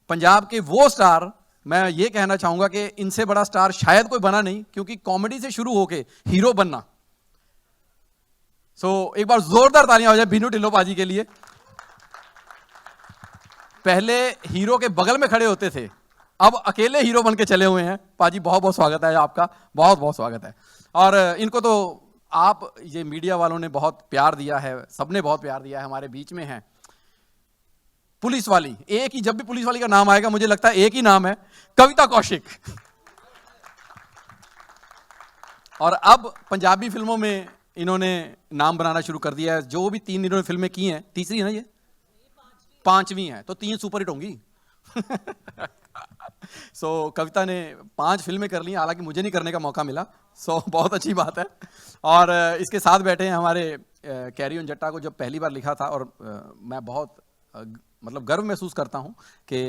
पंजाब के वो स्टार। मैं ये कहना चाहूंगा कि इनसे बड़ा स्टार शायद कोई बना नहीं, क्योंकि कॉमेडी से शुरू होके हीरो बनना। सो एक बार जोरदार तालियां हो जाए बीनू ढिल्लों पाजी के लिए। पहले हीरो के बगल में खड़े होते थे, अब अकेले हीरो बन के चले हुए हैं। पाजी बहुत बहुत स्वागत है आपका, बहुत बहुत स्वागत है। और इनको तो आप ये मीडिया वालों ने बहुत प्यार दिया है, सबने बहुत प्यार दिया है। हमारे बीच में है पुलिस वाली, एक ही, जब भी पुलिस वाली का नाम आएगा मुझे लगता है एक ही नाम है, कविता कौशिक। और अब पंजाबी फिल्मों में इन्होंने नाम बनाना शुरू कर दिया है। जो भी 3 इन्होंने फिल्में की हैं, तीसरी है ना ये, 5वीं है, तो 3 सुपरहिट होंगी। सो कविता ने 5 फिल्में कर ली, हालांकि मुझे नहीं करने का मौका मिला। सो बहुत अच्छी बात है। और इसके साथ बैठे हैं हमारे कैरी ऑन जट्टा को जब पहली बार लिखा था, और मैं बहुत मतलब गर्व महसूस करता हूं कि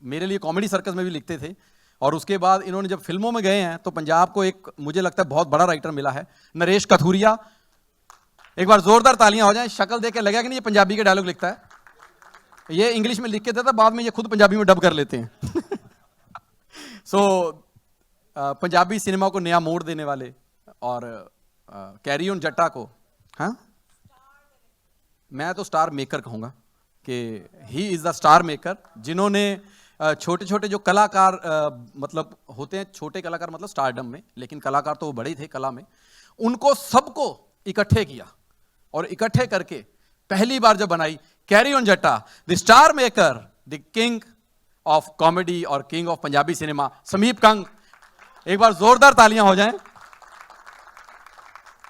मेरे लिए कॉमेडी सर्कस में भी लिखते थे, और उसके बाद इन्होंने जब फिल्मों में गए हैं तो पंजाब को एक मुझे लगता है बहुत बड़ा राइटर मिला है, नरेश कथूरिया। एक बार जोरदार तालियां हो जाएं। शक्ल देख के लगा कि नहीं ये पंजाबी के डायलॉग लिखता है। ये इंग्लिश में लिख के देता, बाद में ये खुद पंजाबी में डब कर लेते हैं। सो पंजाबी सिनेमा को नया मोड़ देने वाले और कैरी ऑन जट्टा को, हाँ मैं तो स्टार मेकर कहूँगा कि he is the star maker, जिन्होंने छोटे छोटे जो कलाकार मतलब होते हैं, छोटे कलाकार मतलब स्टारडम में, लेकिन कलाकार तो वो बड़े थे कला में, उनको सबको इकट्ठे किया और इकट्ठे करके पहली बार जब बनाई कैरी ऑन जट्टा, the star maker, the king of comedy और किंग ऑफ पंजाबी सिनेमा, समीप कंग। एक बार जोरदार तालियां हो जाएं।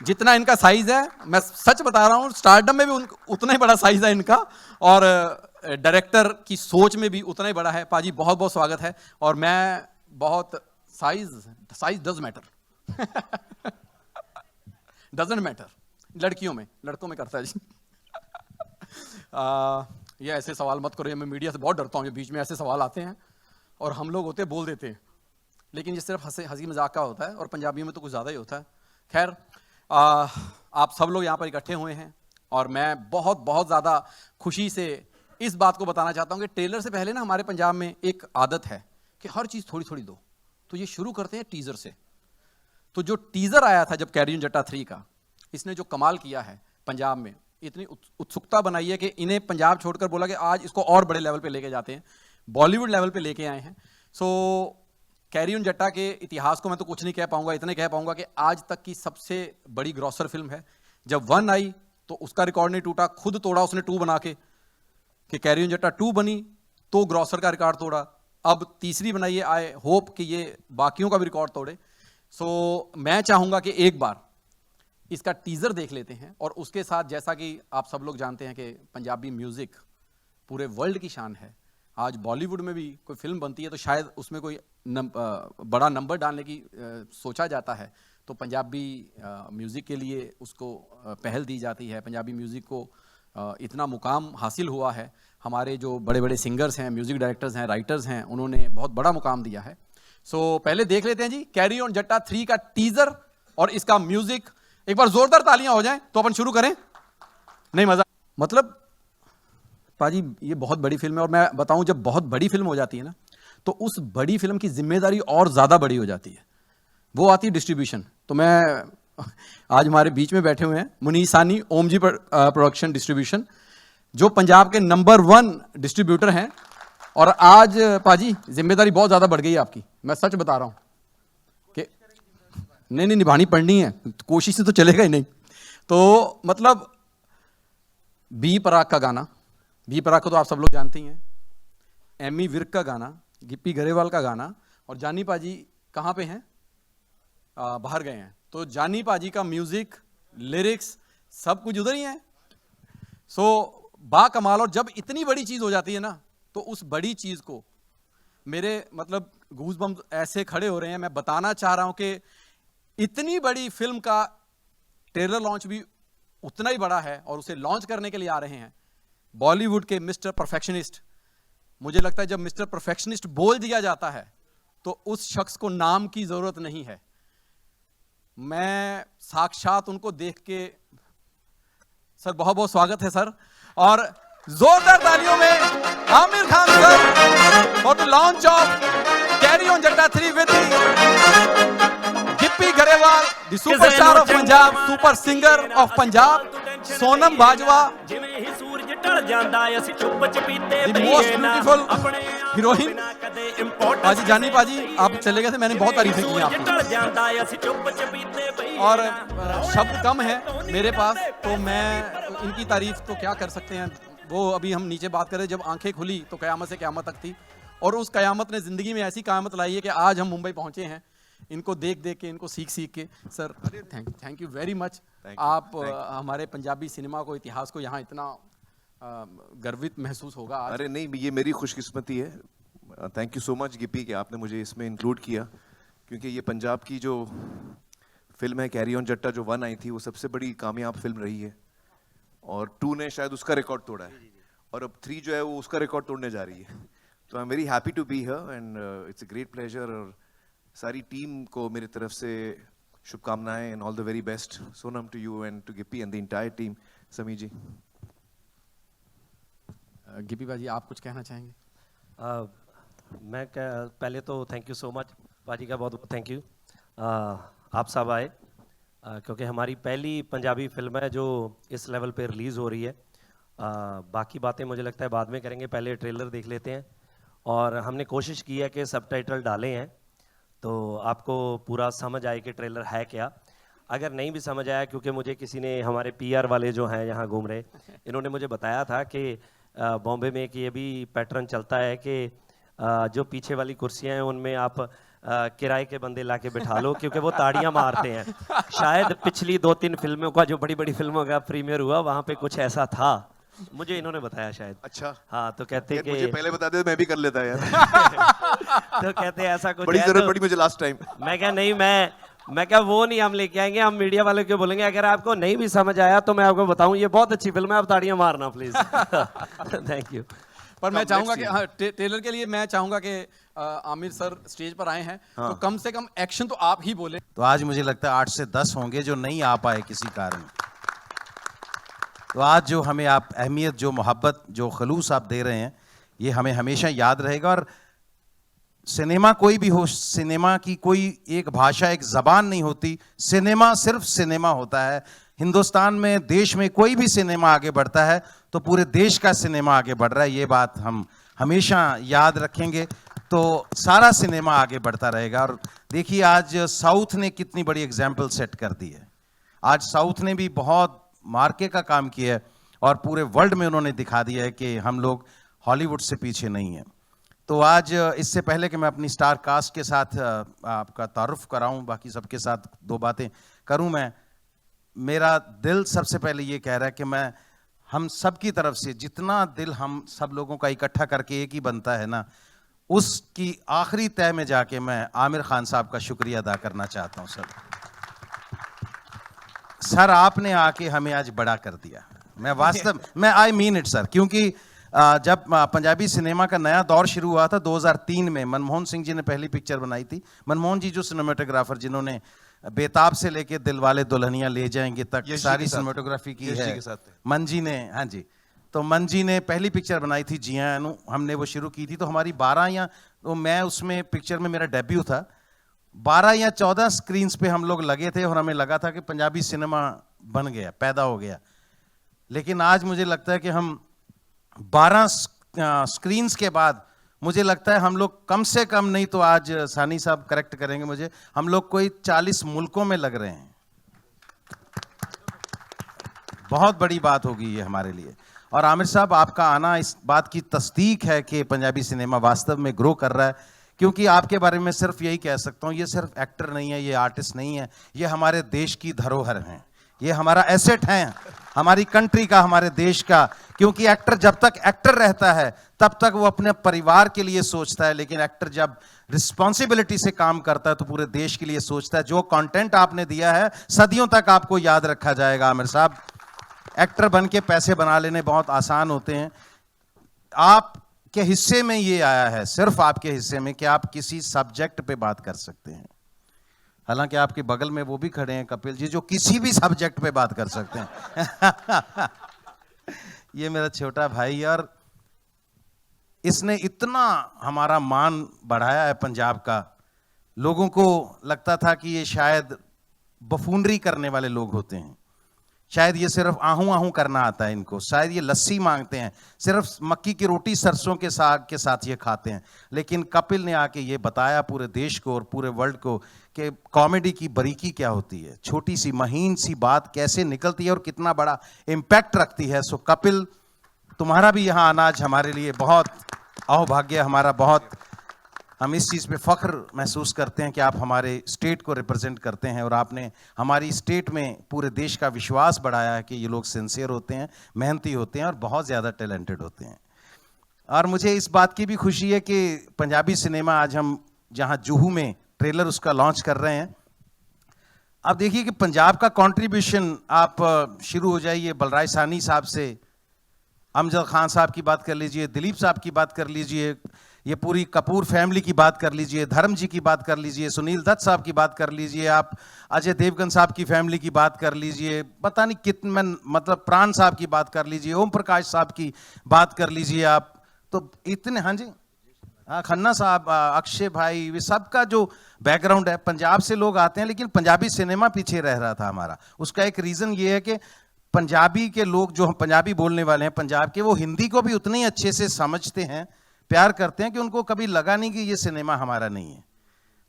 जितना इनका साइज है, मैं सच बता रहा हूं, स्टारडम में भी उतना ही बड़ा साइज है इनका, और डायरेक्टर की सोच में भी उतना ही बड़ा है। पाजी बहुत बहुत स्वागत है। और मैं बहुत size does matter, doesn't matter, लड़कियों में, लड़कों में करता है जी। ये ऐसे सवाल मत करो, मैं मीडिया से बहुत डरता हूँ, ये बीच में ऐसे सवाल आते हैं और हम लोग होते बोल देते हैं, लेकिन ये सिर्फ हंसी मजाक का होता है और पंजाबी में तो कुछ ज़्यादा ही होता है। खैर, आप सब लोग यहाँ पर इकट्ठे हुए हैं और मैं बहुत ज़्यादा खुशी से इस बात को बताना चाहता हूँ कि ट्रेलर से पहले ना हमारे पंजाब में एक आदत है कि हर चीज़ थोड़ी थोड़ी दो, तो ये शुरू करते हैं टीज़र से। तो जो टीज़र आया था जब कैरी ऑन जट्टा 3 का, इसने जो कमाल किया है पंजाब में, इतनी उत्सुकता बनाई है कि इन्हें पंजाब छोड़कर बोला कि आज इसको और बड़े लेवल पे लेके जाते हैं, बॉलीवुड लेवल पे लेके आए हैं। सो कैरी ऑन जट्टा के इतिहास को मैं तो कुछ नहीं कह पाऊंगा, इतने कह पाऊंगा कि आज तक की सबसे बड़ी ग्रॉसर फिल्म है। जब 1 आई तो उसका रिकॉर्ड नहीं टूटा, खुद तोड़ा उसने 2 बना के, कि कैरी ऑन जट्टा 2 बनी तो ग्रॉसर का रिकॉर्ड तोड़ा। अब तीसरी बनाइए, आई होप कि ये बाकियों का भी रिकॉर्ड तोड़े। सो मैं चाहूंगा कि एक बार इसका टीजर देख लेते हैं, और उसके साथ जैसा कि आप सब लोग जानते हैं कि पंजाबी म्यूजिक पूरे वर्ल्ड की शान है। आज बॉलीवुड में भी कोई फिल्म बनती है तो शायद उसमें कोई बड़ा नंबर डालने की सोचा जाता है, तो पंजाबी म्यूज़िक के लिए उसको पहल दी जाती है। पंजाबी म्यूज़िक को इतना मुकाम हासिल हुआ है, हमारे जो बड़े बड़े सिंगर्स हैं, म्यूज़िक डायरेक्टर्स हैं, राइटर्स हैं, उन्होंने बहुत बड़ा मुकाम दिया है। सो पहले देख लेते हैं जी कैरी ऑन जट्टा 3 का टीज़र और इसका म्यूज़िक। एक बार जोरदार तालियां हो जाएं तो अपन शुरू करें। नहीं मजा, मतलब पाजी ये बहुत बड़ी फिल्म है, और मैं बताऊं जब बहुत बड़ी फिल्म हो जाती है ना, तो उस बड़ी फिल्म की जिम्मेदारी और ज्यादा बड़ी हो जाती है, वो आती है डिस्ट्रीब्यूशन। तो मैं आज हमारे बीच में बैठे हुए हैं मुनीश सानी, ओम जी प्रोडक्शन डिस्ट्रीब्यूशन, जो पंजाब के नंबर 1 डिस्ट्रीब्यूटर हैं, और आज पाजी जिम्मेदारी बहुत ज्यादा बढ़ गई है आपकी, मैं सच बता रहा हूं कि नहीं निभानी पड़नी है, कोशिश से तो चलेगा ही नहीं। तो मतलब बी पराग का गाना, बी पराग को तो आप सब लोग जानते ही हैं, एमी विर्क का गाना, गिप्पी गरेवाल का गाना, और जानी पाजी कहाँ पे हैं, बाहर गए हैं, तो जानी पाजी का म्यूजिक, लिरिक्स सब कुछ उधर ही है। सो बा कमाल। और जब इतनी बड़ी चीज हो जाती है ना, तो उस बड़ी चीज को मेरे मतलब गूज बम्स ऐसे खड़े हो रहे हैं। मैं बताना चाह रहा हूं कि इतनी बड़ी फिल्म का ट्रेलर लॉन्च भी उतना ही बड़ा है, और उसे लॉन्च करने के लिए आ रहे हैं बॉलीवुड के मिस्टर परफेक्शनिस्ट। मुझे लगता है जब मिस्टर परफेक्शनिस्ट बोल दिया जाता है तो उस शख्स को नाम की जरूरत नहीं है। मैं साक्षात उनको देख के, सर बहुत बहुत स्वागत है सर, और जोरदार तालियों में Aamir Khan sir for the launch of Carry On Jatta 3 with Gippy Grewal, the superstar of Punjab, super singer of Punjab, Sonam Bajwa, the most beautiful heroine. पाजी जानी पाजी आप चले गए थे, मैंने बहुत तारीफें की आपकी, और शब्द कम है मेरे पास, तो मैं इनकी तारीफ तो क्या कर सकते हैं। वो अभी हम नीचे बात करें, जब आंखें खुली तो कयामत से कयामत तक थी, और उस कयामत ने जिंदगी में ऐसी कयामत लाई है कि आज हम मुंबई पहुंचे हैं, इनको देख देख के, इनको सीख सीख के। Sir thank you very much. आप हमारे पंजाबी सिनेमा को, इतिहास को यहाँ इतना गर्वित महसूस होगा आज। अरे नहीं, ये मेरी खुशकिस्मती है। Thank you so much Gippy कि आपने मुझे इसमें इंक्लूड किया, क्योंकि ये पंजाब की जो फिल्म है कैरी ऑन जट्टा, जो 1 आई थी, वो सबसे बड़ी कामयाब फिल्म रही है, और 2 ने शायद उसका रिकॉर्ड तोड़ा है, और अब 3 जो है वो उसका रिकॉर्ड तोड़ने जा रही है। तो I am very happy to be here and it's a great pleasure, और सारी टीम को मेरी तरफ से शुभकामनाएं and all the very best. Sonam to you and to Gippy and the entire team. Sami ji. गिपी भाजी, आप कुछ कहना चाहेंगे? पहले तो थैंक यू सो मच पाजी का, बहुत बहुत थैंक यू। आप सब आए क्योंकि हमारी पहली पंजाबी फिल्म है जो इस लेवल पे रिलीज़ हो रही है। बाकी बातें मुझे लगता है बाद में करेंगे, पहले ट्रेलर देख लेते हैं। और हमने कोशिश की है कि सबटाइटल डाले हैं तो आपको पूरा समझ आए कि ट्रेलर है क्या। अगर नहीं भी समझ आया, क्योंकि मुझे किसी ने, हमारे पीआर वाले जो हैं यहाँ घूम रहे, इन्होंने मुझे बताया था कि बॉम्बे में कि ये भी पैटर्न चलता है कि जो पीछे वाली कुर्सियाँ हैं उनमें आप किराए के बंदे ला के बिठा लो क्योंकि वो ताड़ियां मारते हैं। शायद पिछली 2-3 फिल्मों का, जो बड़ी बड़ी फिल्मों का प्रीमियर हुआ, वहाँ पे कुछ ऐसा था, मुझे इन्होंने बताया शायद। अच्छा, हाँ, तो कहते कि मुझे पहले बता दे, मैं भी कर लेता यार। तो कहते ऐसा कुछ बड़ी है, जरूरत तो पड़ी मुझे लास्ट टाइम। मैं क्या नहीं, मैं क्या वो नहीं हम लेके आएंगे, हम मीडिया वाले क्यों बोलेंगे। अगर आपको नहीं भी समझ आया तो मैं आपको बताऊं ये बहुत अच्छी फिल्म है, आप ताड़ियां मारना प्लीज। Thank you. पर मैं चाहूंगा कि हाँ, ट्रेलर के लिए मैं चाहूंगा कि आमिर सर स्टेज पर आए हैं, तो कम से कम एक्शन तो आप ही बोले। तो आज मुझे लगता है 8 से 10 होंगे जो नहीं आ पाए किसी कारण। तो आज जो हमें आप अहमियत, जो मोहब्बत, जो खलूस आप दे रहे हैं, ये हमें हमेशा याद रहेगा। और सिनेमा कोई भी हो, सिनेमा की कोई एक भाषा, एक ज़बान नहीं होती। सिनेमा सिर्फ सिनेमा होता है। हिंदुस्तान में, देश में कोई भी सिनेमा आगे बढ़ता है तो पूरे देश का सिनेमा आगे बढ़ रहा है, ये बात हम हमेशा याद रखेंगे। तो सारा सिनेमा आगे बढ़ता रहेगा। और देखिए आज साउथ ने कितनी बड़ी एग्जाम्पल सेट कर दी है। आज साउथ ने भी बहुत मार्के का काम किया है और पूरे वर्ल्ड में उन्होंने दिखा दिया है कि हम लोग हॉलीवुड से पीछे नहीं हैं। तो आज इससे पहले कि मैं अपनी स्टार कास्ट के साथ आपका तारुफ कराऊं, बाकी सबके साथ 2 बातें करूं, मेरा दिल सबसे पहले ये कह रहा है कि मैं हम सब की तरफ से जितना दिल हम सब लोगों का इकट्ठा करके एक ही बनता है ना, उसकी आखिरी तय में जाके मैं आमिर खान साहब का शुक्रिया अदा करना चाहता हूं। सर आपने आके हमें आज बड़ा कर दिया। मैं वास्तव में आई मीन इट सर, क्योंकि जब पंजाबी सिनेमा का नया दौर शुरू हुआ था 2003 में, मनमोहन सिंह जी ने पहली पिक्चर बनाई थी। मनमोहन जी जो सिनेमेटोग्राफर जिन्होंने बेताब से लेके दिलवाले दुल्हनिया ले जाएंगे तक सारी सिनेमेटोग्राफी की है, मन जी ने, हाँ जी, तो मन जी ने पहली पिक्चर बनाई थी जिया अनु, हमने वो शुरू की थी। तो हमारी 12 या तो मैं उसमें पिक्चर में मेरा डेब्यू था, 12 या 14 स्क्रीन्स पे हम लोग लगे थे और हमें लगा था कि पंजाबी सिनेमा बन गया, पैदा हो गया। लेकिन आज मुझे लगता है कि हम 12 स्क्रीन्स के बाद मुझे लगता है हम लोग कम से कम नहीं तो आज सानी साहब करेक्ट करेंगे मुझे, हम लोग कोई 40 मुल्कों में लग रहे हैं। बहुत बड़ी बात होगी ये हमारे लिए। और आमिर साहब आपका आना इस बात की तस्दीक है कि पंजाबी सिनेमा वास्तव में ग्रो कर रहा है, क्योंकि आपके बारे में सिर्फ यही कह सकता हूँ, ये सिर्फ एक्टर नहीं है, ये आर्टिस्ट नहीं है, ये हमारे देश की धरोहर हैं, ये हमारा एसेट है, हमारी कंट्री का, हमारे देश का। क्योंकि एक्टर जब तक एक्टर रहता है तब तक वो अपने परिवार के लिए सोचता है, लेकिन एक्टर जब रिस्पॉन्सिबिलिटी से काम करता है तो पूरे देश के लिए सोचता है। जो कंटेंट आपने दिया है सदियों तक आपको याद रखा जाएगा आमिर साहब। एक्टर बन के पैसे बना लेने बहुत आसान होते हैं, आपके हिस्से में ये आया है, सिर्फ आपके हिस्से में, कि आप किसी सब्जेक्ट पे बात कर सकते हैं। हालांकि आपके बगल में वो भी खड़े हैं कपिल जी, जो किसी भी सब्जेक्ट पे बात कर सकते हैं। ये मेरा छोटा भाई, और इसने इतना हमारा मान बढ़ाया है पंजाब का। लोगों को लगता था कि ये शायद बफूनरी करने वाले लोग होते हैं, शायद ये सिर्फ आहू आहू करना आता है इनको, शायद ये लस्सी मांगते हैं, सिर्फ मक्की की रोटी सरसों के साग के साथ ये खाते हैं। लेकिन कपिल ने आके ये बताया पूरे देश को और पूरे वर्ल्ड को कि कॉमेडी की बारीकी क्या होती है, छोटी सी महीन सी बात कैसे निकलती है और कितना बड़ा इम्पैक्ट रखती है। सो कपिल, तुम्हारा भी यहाँ आना आज हमारे लिए बहुत अहोभाग्य, हमारा बहुत, हम इस चीज़ पे फख्र महसूस करते हैं कि आप हमारे स्टेट को रिप्रेजेंट करते हैं और आपने हमारी स्टेट में पूरे देश का विश्वास बढ़ाया है कि ये लोग सिंसियर होते हैं, मेहनती होते हैं और बहुत ज़्यादा टैलेंटेड होते हैं। और मुझे इस बात की भी खुशी है कि पंजाबी सिनेमा आज हम जहाँ जुहू में ट्रेलर उसका लॉन्च कर रहे हैं। अब देखिए कि पंजाब का कंट्रीब्यूशन, आप शुरू हो जाइए बलराज सानी साहब से, अमजद खान साहब की बात कर लीजिए, दिलीप साहब की बात कर लीजिए, ये पूरी कपूर फैमिली की बात कर लीजिए, धर्म जी की बात कर लीजिए, सुनील दत्त साहब की बात कर लीजिए, आप अजय देवगन साहब की फैमिली की बात कर लीजिए, पता नहीं कितने, मतलब प्राण साहब की बात कर लीजिए, ओम प्रकाश साहब की बात कर लीजिए आप, तो इतने, हाँ जी, हाँ, खन्ना साहब, अक्षय भाई, वे सबका जो बैकग्राउंड है, पंजाब से लोग आते हैं, लेकिन पंजाबी सिनेमा पीछे रह रहा था हमारा। उसका एक रीज़न ये है कि पंजाबी के लोग जो पंजाबी बोलने वाले हैं पंजाब के, वो हिंदी को भी उतने ही अच्छे से समझते हैं, प्यार करते हैं, कि उनको कभी लगा नहीं कि ये सिनेमा हमारा नहीं है।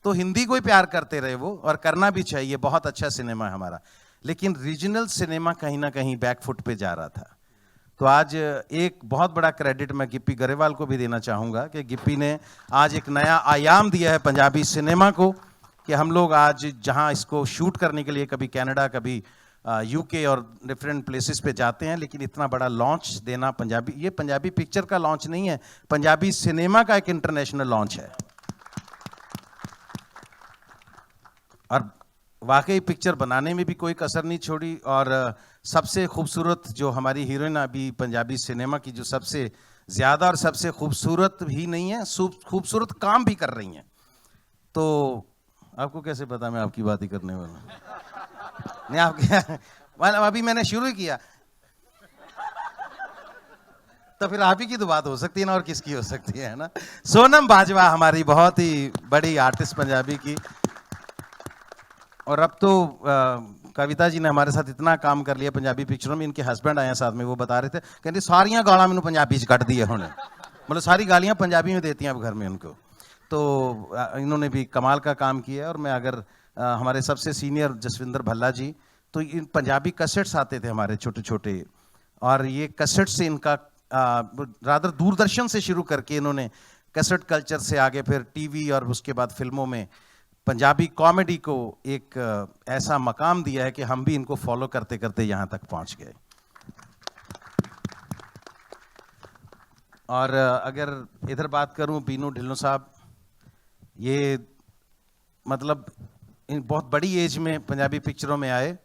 तो हिंदी को ही प्यार करते रहे वो, और करना भी चाहिए, बहुत अच्छा सिनेमा है हमारा। लेकिन रीजनल सिनेमा कहीं ना कहीं बैकफुट पे जा रहा था। तो आज एक बहुत बड़ा क्रेडिट मैं गिप्पी गरेवाल को भी देना चाहूँगा कि गिप्पी ने आज एक नया आयाम दिया है पंजाबी सिनेमा को, कि हम लोग आज जहाँ इसको शूट करने के लिए कभी कनाडा, कभी यूके और डिफरेंट प्लेसेस पे जाते हैं, लेकिन इतना बड़ा लॉन्च देना पंजाबी, ये पंजाबी पिक्चर का लॉन्च नहीं है, पंजाबी सिनेमा का एक इंटरनेशनल लॉन्च है। और वाकई पिक्चर बनाने में भी कोई कसर नहीं छोड़ी, और सबसे खूबसूरत जो हमारी हीरोइन अभी पंजाबी सिनेमा की, जो सबसे ज़्यादा और सबसे खूबसूरत भी नहीं है, खूबसूरत काम भी कर रही हैं। तो आपको कैसे पता मैं आपकी बात ही करने वाला हूँ? नहीं, आप क्या, मतलब अभी मैंने शुरू ही किया, तो फिर आप ही की तो बात हो सकती है ना, और किसकी हो सकती है ना। सोनम बाजवा हमारी बहुत ही बड़ी आर्टिस्ट पंजाबी की, और अब तो कविता जी ने हमारे साथ इतना काम कर लिया पंजाबी पिक्चरों में, इनके हस्बैंड आए साथ में, वो बता रहे थे, कहते सारियां गालां मैनू पंजाबी च कट दी है हुणे, मतलब सारी गालियां पंजाबी में देती हैं अब घर में उनको। तो इन्होंने भी कमाल का काम किया है। और मैं अगर हमारे सबसे सीनियर जसविंदर भल्ला जी, तो इन पंजाबी कैसेट्स आते थे हमारे छोटे छोटे, और ये कैसेट से इनका रादर दूरदर्शन से शुरू करके इन्होंने कैसेट कल्चर से आगे फिर टीवी और उसके बाद फिल्मों में पंजाबी कॉमेडी को एक ऐसा मकाम दिया है कि हम भी इनको फॉलो करते करते यहाँ तक पहुँच गए। और अगर इधर बात करूँ, बीनू ढिल्लों साहब, ये मतलब इन बहुत बड़ी एज में पंजाबी पिक्चरों में आए,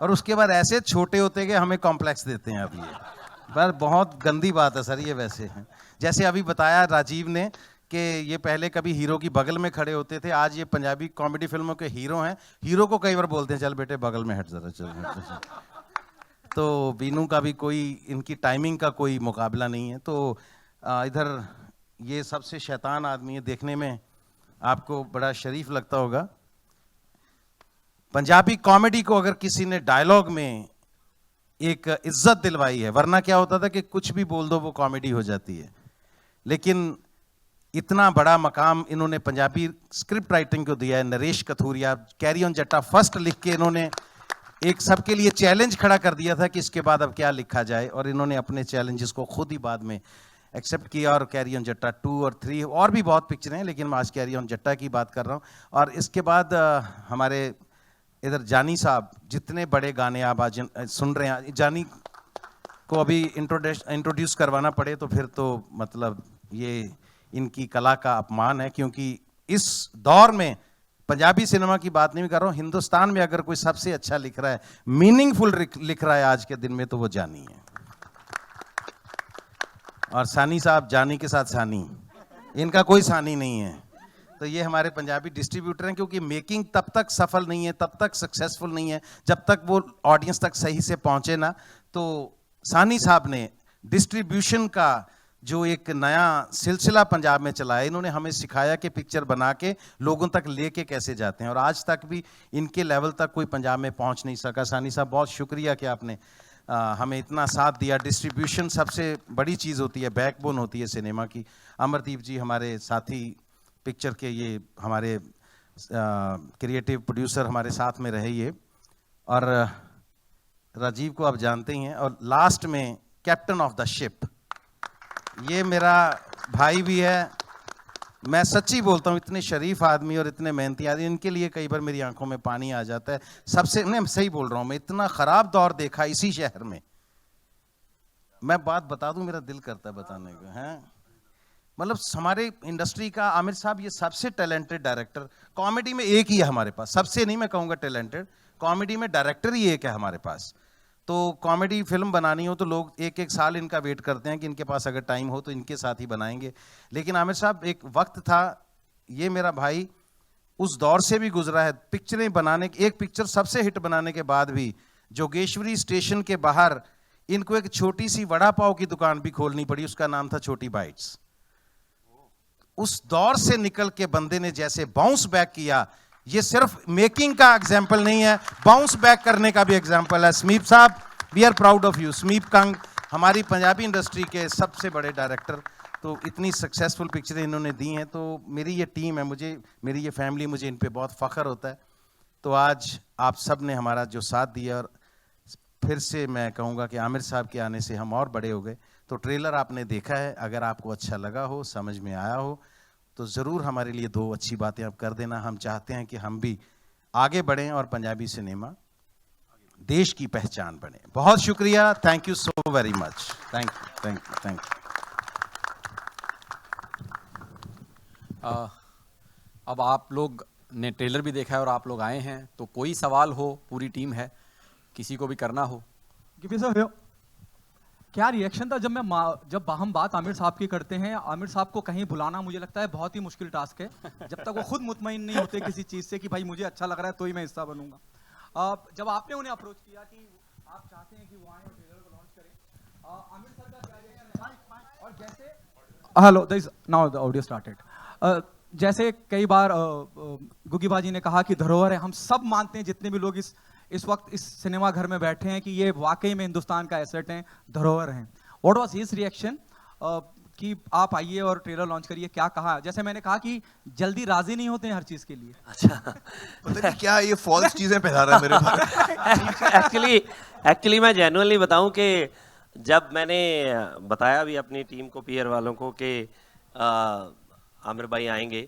और उसके बाद ऐसे छोटे होते कि हमें कॉम्प्लेक्स देते हैं। अब ये पर बहुत गंदी बात है सर, ये वैसे हैं, जैसे अभी बताया राजीव ने कि ये पहले कभी हीरो की बगल में खड़े होते थे, आज ये पंजाबी कॉमेडी फिल्मों के हीरो हैं। हीरो को कई बार बोलते हैं, चल बेटे बगल में हट जरा, चल। तो बीनू का भी कोई, इनकी टाइमिंग का कोई मुकाबला नहीं है। तो इधर ये सबसे शैतान आदमी है, देखने में आपको बड़ा शरीफ लगता होगा। पंजाबी कॉमेडी को अगर किसी ने डायलॉग में एक इज्जत दिलवाई है, वरना क्या होता था कि कुछ भी बोल दो वो कॉमेडी हो जाती है, लेकिन इतना बड़ा मकाम इन्होंने पंजाबी स्क्रिप्ट राइटिंग को दिया है। नरेश कथूरिया, कैरी ऑन जट्टा फर्स्ट लिख के इन्होंने एक सबके लिए चैलेंज खड़ा कर दिया था कि इसके बाद अब क्या लिखा जाए, और इन्होंने अपने चैलेंजेस को खुद ही बाद में एक्सेप्ट किया, और कैरी ऑन जट्टा 2 और 3 और भी बहुत पिक्चरें हैं, लेकिन मैं आज कैरी ऑन जट्टा की बात कर रहा हूँ। और इसके बाद हमारे इधर जानी साहब, जितने बड़े गाने आप आज सुन रहे हैं, जानी को अभी इंट्रोड्यूस करवाना पड़े तो फिर तो मतलब ये इनकी कला का अपमान है, क्योंकि इस दौर में पंजाबी सिनेमा की बात नहीं कर रहा हूँ, हिंदुस्तान में अगर कोई सबसे अच्छा लिख रहा है, मीनिंगफुल लिख रहा है आज के दिन में, तो वो जानी है। और सानी साहब, जानी के साथ सानी, इनका कोई सानी नहीं है। तो ये हमारे पंजाबी डिस्ट्रीब्यूटर हैं, क्योंकि मेकिंग तब तक सफल नहीं है, तब तक सक्सेसफुल नहीं है, जब तक वो ऑडियंस तक सही से पहुंचे ना। तो सानी साहब ने डिस्ट्रीब्यूशन का जो एक नया सिलसिला पंजाब में चलाया, इन्होंने हमें सिखाया कि पिक्चर बना के लोगों तक लेके कैसे जाते हैं, और आज तक भी इनके लेवल तक कोई पंजाब में पहुंच नहीं सका। सानी साहब, बहुत शुक्रिया कि आपने हमें इतना साथ दिया। डिस्ट्रीब्यूशन सबसे बड़ी चीज़ होती है, बैकबोन होती है सिनेमा की। अमरदीप जी हमारे साथी पिक्चर के, ये हमारे क्रिएटिव प्रोड्यूसर हमारे साथ में रहे ये, और राजीव को आप जानते ही हैं। और लास्ट में कैप्टन ऑफ द शिप, ये मेरा भाई भी है। मैं सच्ची बोलता हूँ, इतने शरीफ आदमी और इतने मेहनती आदमी, इनके लिए कई बार मेरी आंखों में पानी आ जाता है। सबसे, नहीं सही बोल रहा हूँ, मैं इतना ख़राब दौर देखा इसी शहर में। मैं बात बता दूँ, मेरा दिल करता है बताने को, हैं। मतलब हमारे इंडस्ट्री का आमिर साहब ये सबसे टैलेंटेड डायरेक्टर, कॉमेडी में एक ही है हमारे पास, सबसे नहीं मैं कहूँगा टैलेंटेड, कॉमेडी में डायरेक्टर ही एक है हमारे पास। तो कॉमेडी फिल्म बनानी हो तो लोग एक एक साल इनका वेट करते हैं कि इनके पास अगर टाइम हो तो इनके साथ ही बनाएंगे। लेकिन आमिर साहब, एक वक्त था, ये मेरा भाई उस दौर से भी गुजरा है। पिक्चरें बनाने, एक पिक्चर सबसे हिट बनाने के बाद भी जोगेश्वरी स्टेशन के बाहर इनको एक छोटी सी वड़ा पाव की दुकान भी खोलनी पड़ी, उसका नाम था छोटी बाइट्स। उस दौर से निकल के बंदे ने जैसे बाउंस बैक किया, ये सिर्फ मेकिंग का एग्जाम्पल नहीं है, बाउंस बैक करने का भी एग्जाम्पल है। समीप साहब, we are proud of you. Sameep Kang हमारी पंजाबी इंडस्ट्री के सबसे बड़े डायरेक्टर, तो इतनी सक्सेसफुल पिक्चरें इन्होंने दी हैं। तो मेरी ये टीम है, मेरी ये फैमिली, मुझे इन पे बहुत फ़ख्र होता है। तो आज आप सब ने हमारा जो साथ दिया, और फिर से मैं कहूँगा कि आमिर साहब के आने से हम और बड़े हो गए। तो ट्रेलर आपने देखा है, अगर आपको अच्छा लगा हो, समझ में आया हो, तो ज़रूर हमारे लिए 2 अच्छी बातें आप कर देना। हम चाहते हैं कि हम भी आगे बढ़ें और पंजाबी सिनेमा देश की पहचान बने। बहुत शुक्रिया, thank you so very much. Thank you, thank you, thank you. अब आप लोग ने ट्रेलर भी देखा है और आप लोग आए हैं, तो कोई सवाल हो, पूरी टीम है, किसी को भी करना हो। क्या रिएक्शन था जब हम बात आमिर साहब की करते हैं? आमिर साहब को कहीं बुलाना मुझे लगता है बहुत ही मुश्किल टास्क है, जब तक वो खुद मुतमईन नहीं होते किसी चीज़ से कि भाई मुझे अच्छा लग रहा है तो ही मैं हिस्सा बनूंगा। जब आपने उन्हें अप्रोच किया कि आप चाहते हैं कि वो आए और ट्रेलर को लॉन्च करें, आमिर सर का क्या रिएक्शन है? और जैसे hello now the audio started. जैसे कई बार गुग्गी बाजी ने कहा कि धरोहर है, हम सब मानते हैं, जितने भी लोग इस वक्त इस सिनेमा घर में बैठे हैं, कि ये वाकई में हिंदुस्तान का एसेट हैं, धरोहर हैं। व्हाट वाज हिज रिएक्शन कि आप आइए और ट्रेलर लॉन्च करिए? क्या कहा? जैसे मैंने कहा कि जल्दी राजी नहीं होते हैं हर चीज के लिए। अच्छा, पता नहीं क्या ये फॉल्स चीजें फैला रहा है मेरे बारे में। एक्चुअली मैं जेन्युइनली बताऊं कि जब मैंने बताया भी अपनी टीम को, पीयर वालों को, कि आमिर भाई आएंगे,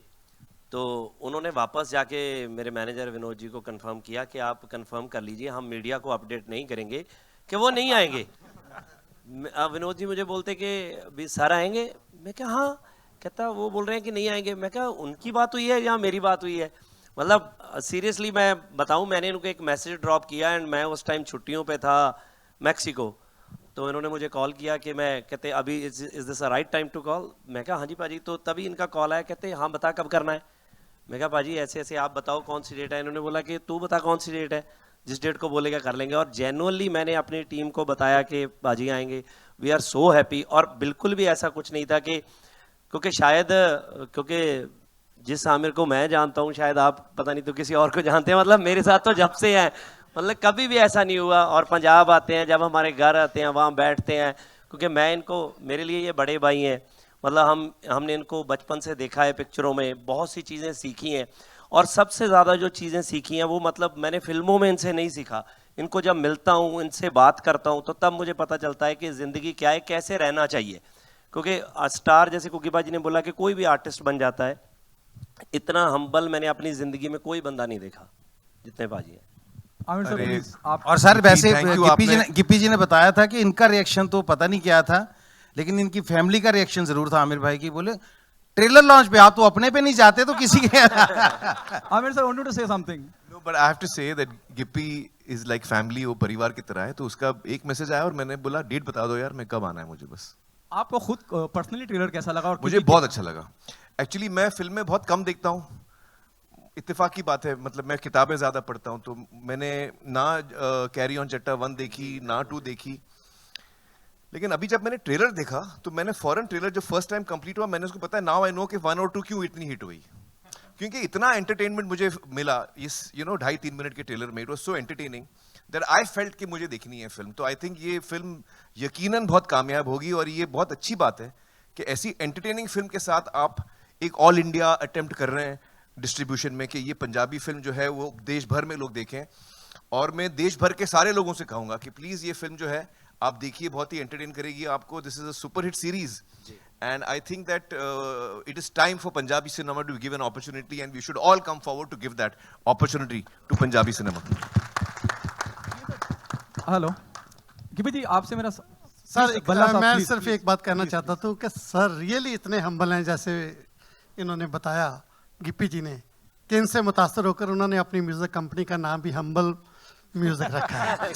तो उन्होंने वापस जाके मेरे मैनेजर विनोद जी को कंफर्म किया कि आप कंफर्म कर लीजिए, हम मीडिया को अपडेट नहीं करेंगे कि वो नहीं आएंगे। विनोद जी मुझे बोलते कि भी सर आएंगे, मैं क्या हाँ, कहता वो बोल रहे हैं कि नहीं आएंगे। मैं क्या उनकी बात हुई है या मेरी बात हुई है? मतलब सीरियसली मैं बताऊं, मैंने उनको एक मैसेज ड्रॉप किया एंड मैं उस टाइम छुट्टियों पे था मैक्सिको, तो इन्होंने मुझे कॉल किया कि मैं, कहते अभी is this a right time to call? मैं कहा हाँ जी पाजी। तो तभी इनका कॉल आया, कहते हाँ बता कब करना है। मैं कहा पाजी ऐसे ऐसे, आप बताओ कौन सी डेट है। इन्होंने बोला कि तू बता कौन सी डेट है, जिस डेट को बोलेगा कर लेंगे। और जेन्युइनली मैंने अपनी टीम को बताया कि पाजी आएंगे, वी आर सो हैप्पी। और बिल्कुल भी ऐसा कुछ नहीं था कि, क्योंकि जिस आमिर को मैं जानता हूँ शायद आप पता नहीं तो किसी और को जानते हैं, मतलब मेरे साथ तो जब से है, मतलब कभी भी ऐसा नहीं हुआ। और पंजाब आते हैं, जब हमारे घर आते हैं, वहाँ बैठते हैं, क्योंकि मैं इनको, मेरे लिए ये बड़े भाई हैं, मतलब हमने इनको बचपन से देखा है पिक्चरों में, बहुत सी चीज़ें सीखी हैं। और सबसे ज़्यादा जो चीज़ें सीखी हैं वो मतलब मैंने फिल्मों में इनसे नहीं सीखा, इनको जब मिलता हूँ, इनसे बात करता हूँ, तो तब मुझे पता चलता है कि ज़िंदगी क्या है, कैसे रहना चाहिए। क्योंकि स्टार, जैसे कुकी बाजी ने बोला कि कोई भी आर्टिस्ट बन जाता है, इतना हम्बल मैंने अपनी ज़िंदगी में कोई बंदा नहीं देखा जितने बाजी हैं। आमिर सर प्लीज आप। और सर वैसे गिप्पी जी ने बताया था कि इनका रिएक्शन तो पता नहीं क्या था, लेकिन इनकी फैमिली का रिएक्शन जरूर था आमिर भाई की। बोले ट्रेलर लॉन्च पे आप तो अपने पे नहीं जाते तो किसी के। Aamir sir wanted to say something. No but I have to say that Gippy is like family, वो परिवार की तरह है। तो उसका एक मैसेज आया और मैंने बोला डेट बता दो यार, मैं कब आना है मुझे बस। आपको खुद पर्सनली ट्रेलर कैसा लगा? और मुझे बहुत अच्छा लगा। एक्चुअली मैं फिल्में बहुत कम देखता हूँ, इत्तेफाक की बात है, मतलब मैं किताबें ज़्यादा पढ़ता हूँ। तो मैंने ना कैरी ऑन चट्टा 1 देखी, ना 2 देखी। लेकिन अभी जब मैंने ट्रेलर देखा तो मैंने फॉरन ट्रेलर जो फर्स्ट टाइम कंप्लीट हुआ, मैंने उसको पता है, नाउ आई नो कि 1 और 2 क्यों इतनी हिट हुई, क्योंकि इतना एंटरटेनमेंट मुझे मिला इस 2.5-3 मिनट के ट्रेलर में। It was so entertaining that I felt कि मुझे देखनी है फिल्म। तो आई थिंक ये फिल्म यकीनन बहुत कामयाब होगी। और ये बहुत अच्छी बात है कि ऐसी एंटरटेनिंग फिल्म के साथ आप एक ऑल इंडिया अटेम्प्ट कर रहे हैं डिस्ट्रीब्यूशन में, कि ये पंजाबी फिल्म जो है वो देश भर में लोग देखें। और मैं देश भर के सारे लोगों से कहूँगा कि प्लीज़ ये फिल्म जो है आप देखिए, बहुत ही एंटरटेन करेगी आपको। This is a super hit series and I think that it is time for Punjabi cinema to give an opportunity and we should all come forward to give that opportunity to Punjabi cinema. Hello Gippy ji, आपसे मेरा sir मैं सिर्फ एक बात कहना चाहता था कि सर रियली इतने हम्बल हैं, जैसे इन्होंने बताया गिप्पी जी ने, कि इनसे मुतासर होकर उन्होंने अपनी म्यूजिक कंपनी का नाम भी हम्बल म्यूजिक रखा है।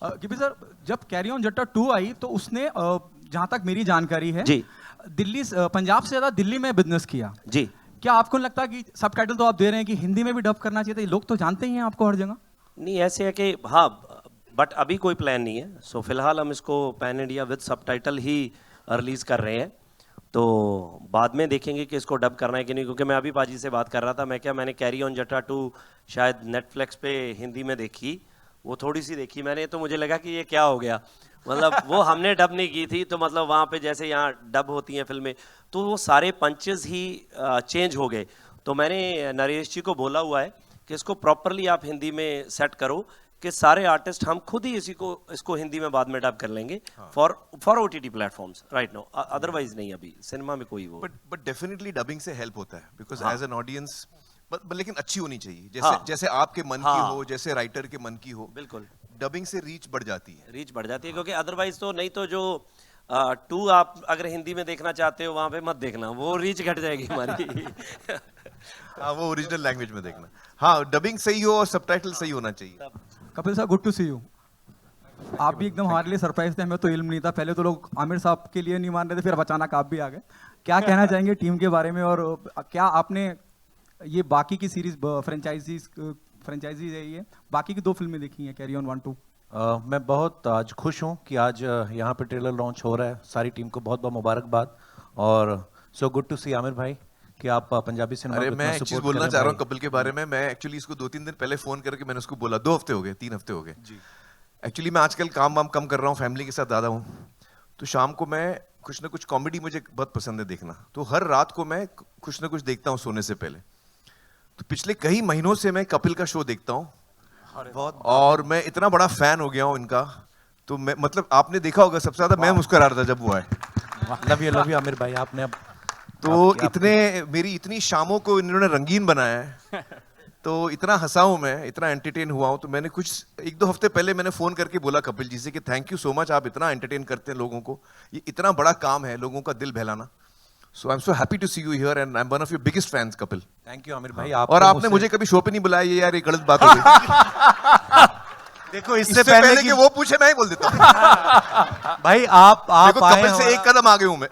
गिपी सर, जब कैरी ऑन जट्टा 2 आई तो उसने जहां तक मेरी जानकारी है जी पंजाब से ज्यादा दिल्ली में बिजनेस किया जी। क्या आपको नहीं लगता कि सबटाइटल तो आप दे रहे हैं कि हिंदी में भी डब करना चाहिए था? लोग तो जानते ही हैं आपको हर जगह। नहीं ऐसे है कि हाँ, बट अभी कोई प्लान नहीं है। सो फिलहाल हम इसको pan India with subtitle he release कर रहे हैं, तो बाद में देखेंगे कि इसको डब करना है कि नहीं। क्योंकि मैं अभी पाजी से बात कर रहा था, मैंने कैरी ऑन जट्टा 2 शायद नेटफ्लिक्स पे हिंदी में देखी, वो थोड़ी सी देखी मैंने, तो मुझे लगा कि ये क्या हो गया, मतलब वो हमने डब नहीं की थी, तो मतलब वहाँ पे जैसे यहाँ डब होती हैं फिल्में, तो वो सारे पंचेस ही चेंज हो गए। तो मैंने नरेश जी को बोला हुआ है कि इसको प्रॉपरली आप हिंदी में सेट करो कि सारे आर्टिस्ट हम खुद ही इसको हिंदी में बाद में डब कर लेंगे for OTT platforms right now, otherwise नहीं अभी सिनेमा में कोई वो। बट डेफिनेटली डबिंग से हेल्प होता है, बिकॉज हाँ। एज एन ऑडियंस, लेकिन अच्छी होनी चाहिए, जैसे हाँ। जैसे आपके मन हाँ। की हो, जैसे राइटर के मन की हो। बिल्कुल डबिंग से रीच बढ़ जाती है। रीच बढ़ जाती है, क्योंकि अदरवाइज तो नहीं तो जो 2 आप अगर हिंदी में देखना चाहते हो वहां पे मत देखना, वो रीच घट जाएगी हमारी। हाँ, वो ओरिजिनल लैंग्वेज में देखना। हाँ, डबिंग सही हो और सबटाइटल सही होना चाहिए। कपिल साहब, गुड टू सी यू। आप भी एकदम हमारे लिए सरप्राइज थे, हमें तो इल्म नहीं था। पहले तो लोग आमिर साहब के लिए नहीं मान रहे थे, फिर अचानक आप भी आ गए। क्या कहना चाहेंगे टीम के बारे में, और क्या आपने ये बाकी की सीरीज फ्रेंचाइजीज है ये बाकी की 2 फिल्में देखी हैं, कैरी ऑन 1, 2? मैं बहुत आज खुश हूँ कि आज यहाँ पे ट्रेलर लॉन्च हो रहा है। सारी टीम को बहुत बहुत मुबारकबाद, और सो गुड टू सी आमिर भाई कि आप पंजाबी सिनेमा अरे को मैं इतना एक चीज support बोलना कर चाह रहा हूँ भाई। कपिल के बारे में। मैं एक्चुअली इसको 2-3 दिन पहले फोन करके मैंने उसको बोला, 2 हफ्ते हो गए, 3 हफ्ते हो गए। एक्चुअली मैं आजकल काम वाम कम कर रहा हूँ, फैमिली के साथ ज़्यादा हूँ, तो शाम को मैं कुछ ना कुछ कॉमेडी मुझे बहुत पसंद है देखना, तो हर रात को मैं कुछ ना कुछ देखता हूँ सोने से पहले। तो पिछले कई महीनों से मैं कपिल का शो देखता हूँ, और मैं इतना बड़ा फैन हो गया हूँ इनका। तो मैं मतलब आपने देखा होगा, सबसे ज्यादा मैं मुस्कुरा रहा था जब वो आए। लव यू आमिर भाई, आपने अब तो इतने मेरी इतनी शामों को इन्होंने रंगीन बनाया है, तो इतना हंसा हूं मैं, इतना एंटरटेन हुआ हूं। तो मैंने कुछ 1-2 हफ्ते पहले मैंने फोन करके बोला कपिल जी से कि थैंक यू सो मच, आप इतना एंटरटेन करते हैं लोगों को, ये इतना बड़ा काम है लोगों का दिल बहलाना। So I am so happy to see you here and I am one of your biggest fans Kapil. Thank you Aamir भाई। और आपने मुझे कभी शो पे नहीं बुलाया, ये यार ये गलत बात हो गई। देखो इससे पहले कि वो पूछे मैं ही बोल देता हूँ। भाई आप देखो आए, कपिल से एक कदम आगे हूं मैं।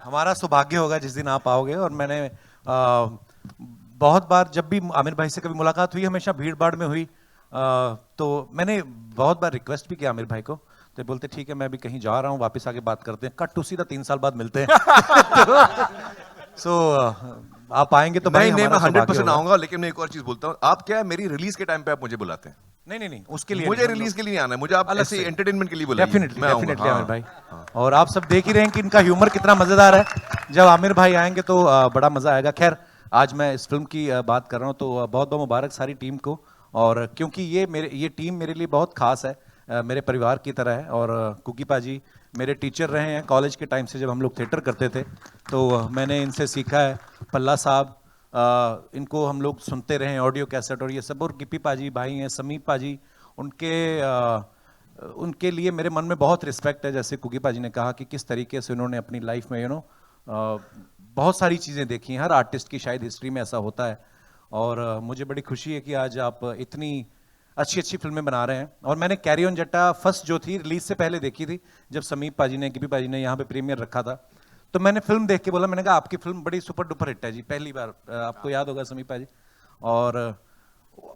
हमारा सौभाग्य होगा जिस दिन आप आओगे। और मैंने बहुत बार जब भी आमिर भाई से कभी मुलाकात हुई, हमेशा भीड़ भाड़ में हुई, तो मैंने बहुत बार रिक्वेस्ट भी किया आमिर भाई को, तो बोलते ठीक है मैं अभी कहीं जा रहा हूँ, वापस आके बात करते हैं। कट टू सीधा 3 साल बाद मिलते हैं। सो आप आएंगे तो नहीं, मैं 100% आऊंगा। लेकिन मैं एक और चीज बोलता हूँ, आप क्या है मेरी रिलीज के टाइम पे आप मुझे बुलाते हैं? नहीं, उसके लिए मुझे रिलीज के लिए नहीं आना है, मुझे आप ऐसे एंटरटेनमेंट के लिए बुलाइए। डेफिनेटली मैं आऊंगा। आमिर भाई। और आप सब देख ही रहे हैं कि इनका ह्यूमर कितना मजेदार है। जब आमिर भाई आएंगे तो बड़ा मजा आएगा। खैर, आज मैं इस फिल्म की बात कर रहा हूँ, तो बहुत बहुत मुबारक सारी टीम को। और क्योंकि ये टीम मेरे लिए बहुत खास है, मेरे परिवार की तरह है। और कुकी पाजी मेरे टीचर रहे हैं कॉलेज के टाइम से, जब हम लोग थिएटर करते थे, तो मैंने इनसे सीखा है। पल्ला साहब, इनको हम लोग सुनते रहे ऑडियो कैसेट और ये सब। और गिप्पी पाजी भाई हैं, समीप पाजी, उनके लिए मेरे मन में बहुत रिस्पेक्ट है। जैसे कुकी पाजी ने कहा कि किस तरीके से उन्होंने अपनी लाइफ में बहुत सारी चीज़ें देखी हैं। हर आर्टिस्ट की शायद हिस्ट्री में ऐसा होता है। और मुझे बड़ी खुशी है कि आज आप इतनी अच्छी अच्छी फिल्में बना रहे हैं। और मैंने कैरी ऑन जट्टा फर्स्ट जो थी रिलीज से पहले देखी थी, जब समीप पाजी ने, गिप्पी पाजी ने यहाँ पे प्रीमियर रखा था, तो मैंने फिल्म देख के बोला, मैंने कहा आपकी फिल्म बड़ी सुपर डुपर हिट है जी, पहली बार। आपको याद होगा समीप पाजी। और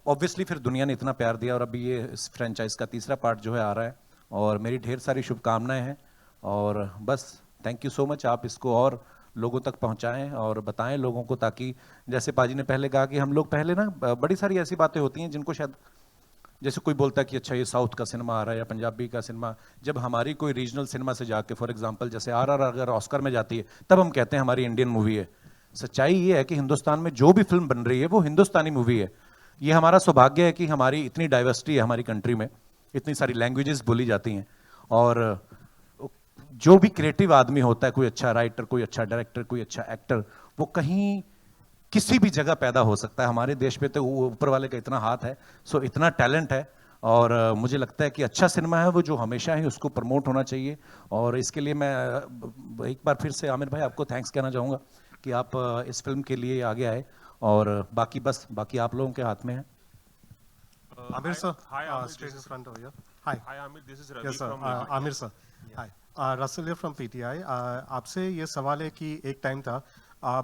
ऑब्वियसली फिर दुनिया ने इतना प्यार दिया, और अभी ये इस फ्रेंचाइज का 3रा पार्ट जो है आ रहा है, और मेरी ढेर सारी शुभकामनाएं हैं। और बस थैंक यू सो मच, आप इसको और लोगों तक पहुंचाएं और बताएं लोगों को, ताकि जैसे पाजी ने पहले कहा कि हम लोग पहले ना, बड़ी सारी ऐसी बातें होती हैं जिनको शायद, जैसे कोई बोलता है कि अच्छा ये साउथ का सिनेमा आ रहा है या पंजाबी का सिनेमा, जब हमारी कोई रीजनल सिनेमा से जाके, फॉर एग्जांपल जैसे RRR अगर ऑस्कर में जाती है, तब हम कहते हैं हमारी इंडियन मूवी है। सच्चाई ये है कि हिंदुस्तान में जो भी फिल्म बन रही है वो हिंदुस्तानी मूवी है। ये हमारा सौभाग्य है कि हमारी इतनी डाइवर्सिटी है हमारी कंट्री में, इतनी सारी लैंग्वेजेस बोली जाती हैं। और जो भी क्रिएटिव आदमी होता है, कोई अच्छा राइटर, कोई अच्छा डायरेक्टर, कोई अच्छा एक्टर, वो कहीं किसी भी जगह पैदा हो सकता है। हमारे देश पे तो ऊपर वाले का इतना हाथ है, सो इतना टैलेंट है। और मुझे लगता है कि अच्छा सिनेमा है वो जो हमेशा ही उसको प्रमोट होना चाहिए। और इसके लिए मैं एक बार फिर से आमिर भाई आपको थैंक्स कहना चाहूँगा कि आप इस फिल्म के लिए आगे आए। और बाकी आप लोगों के हाथ में है। Amir sir, Hi, Amir. straight This in is, front over here. Hi. hi, Amir. This is Ravi Yes sir, from. Amir sir. Hi. Russell here from PTI. आपसे ये सवाल है कि एक टाइम था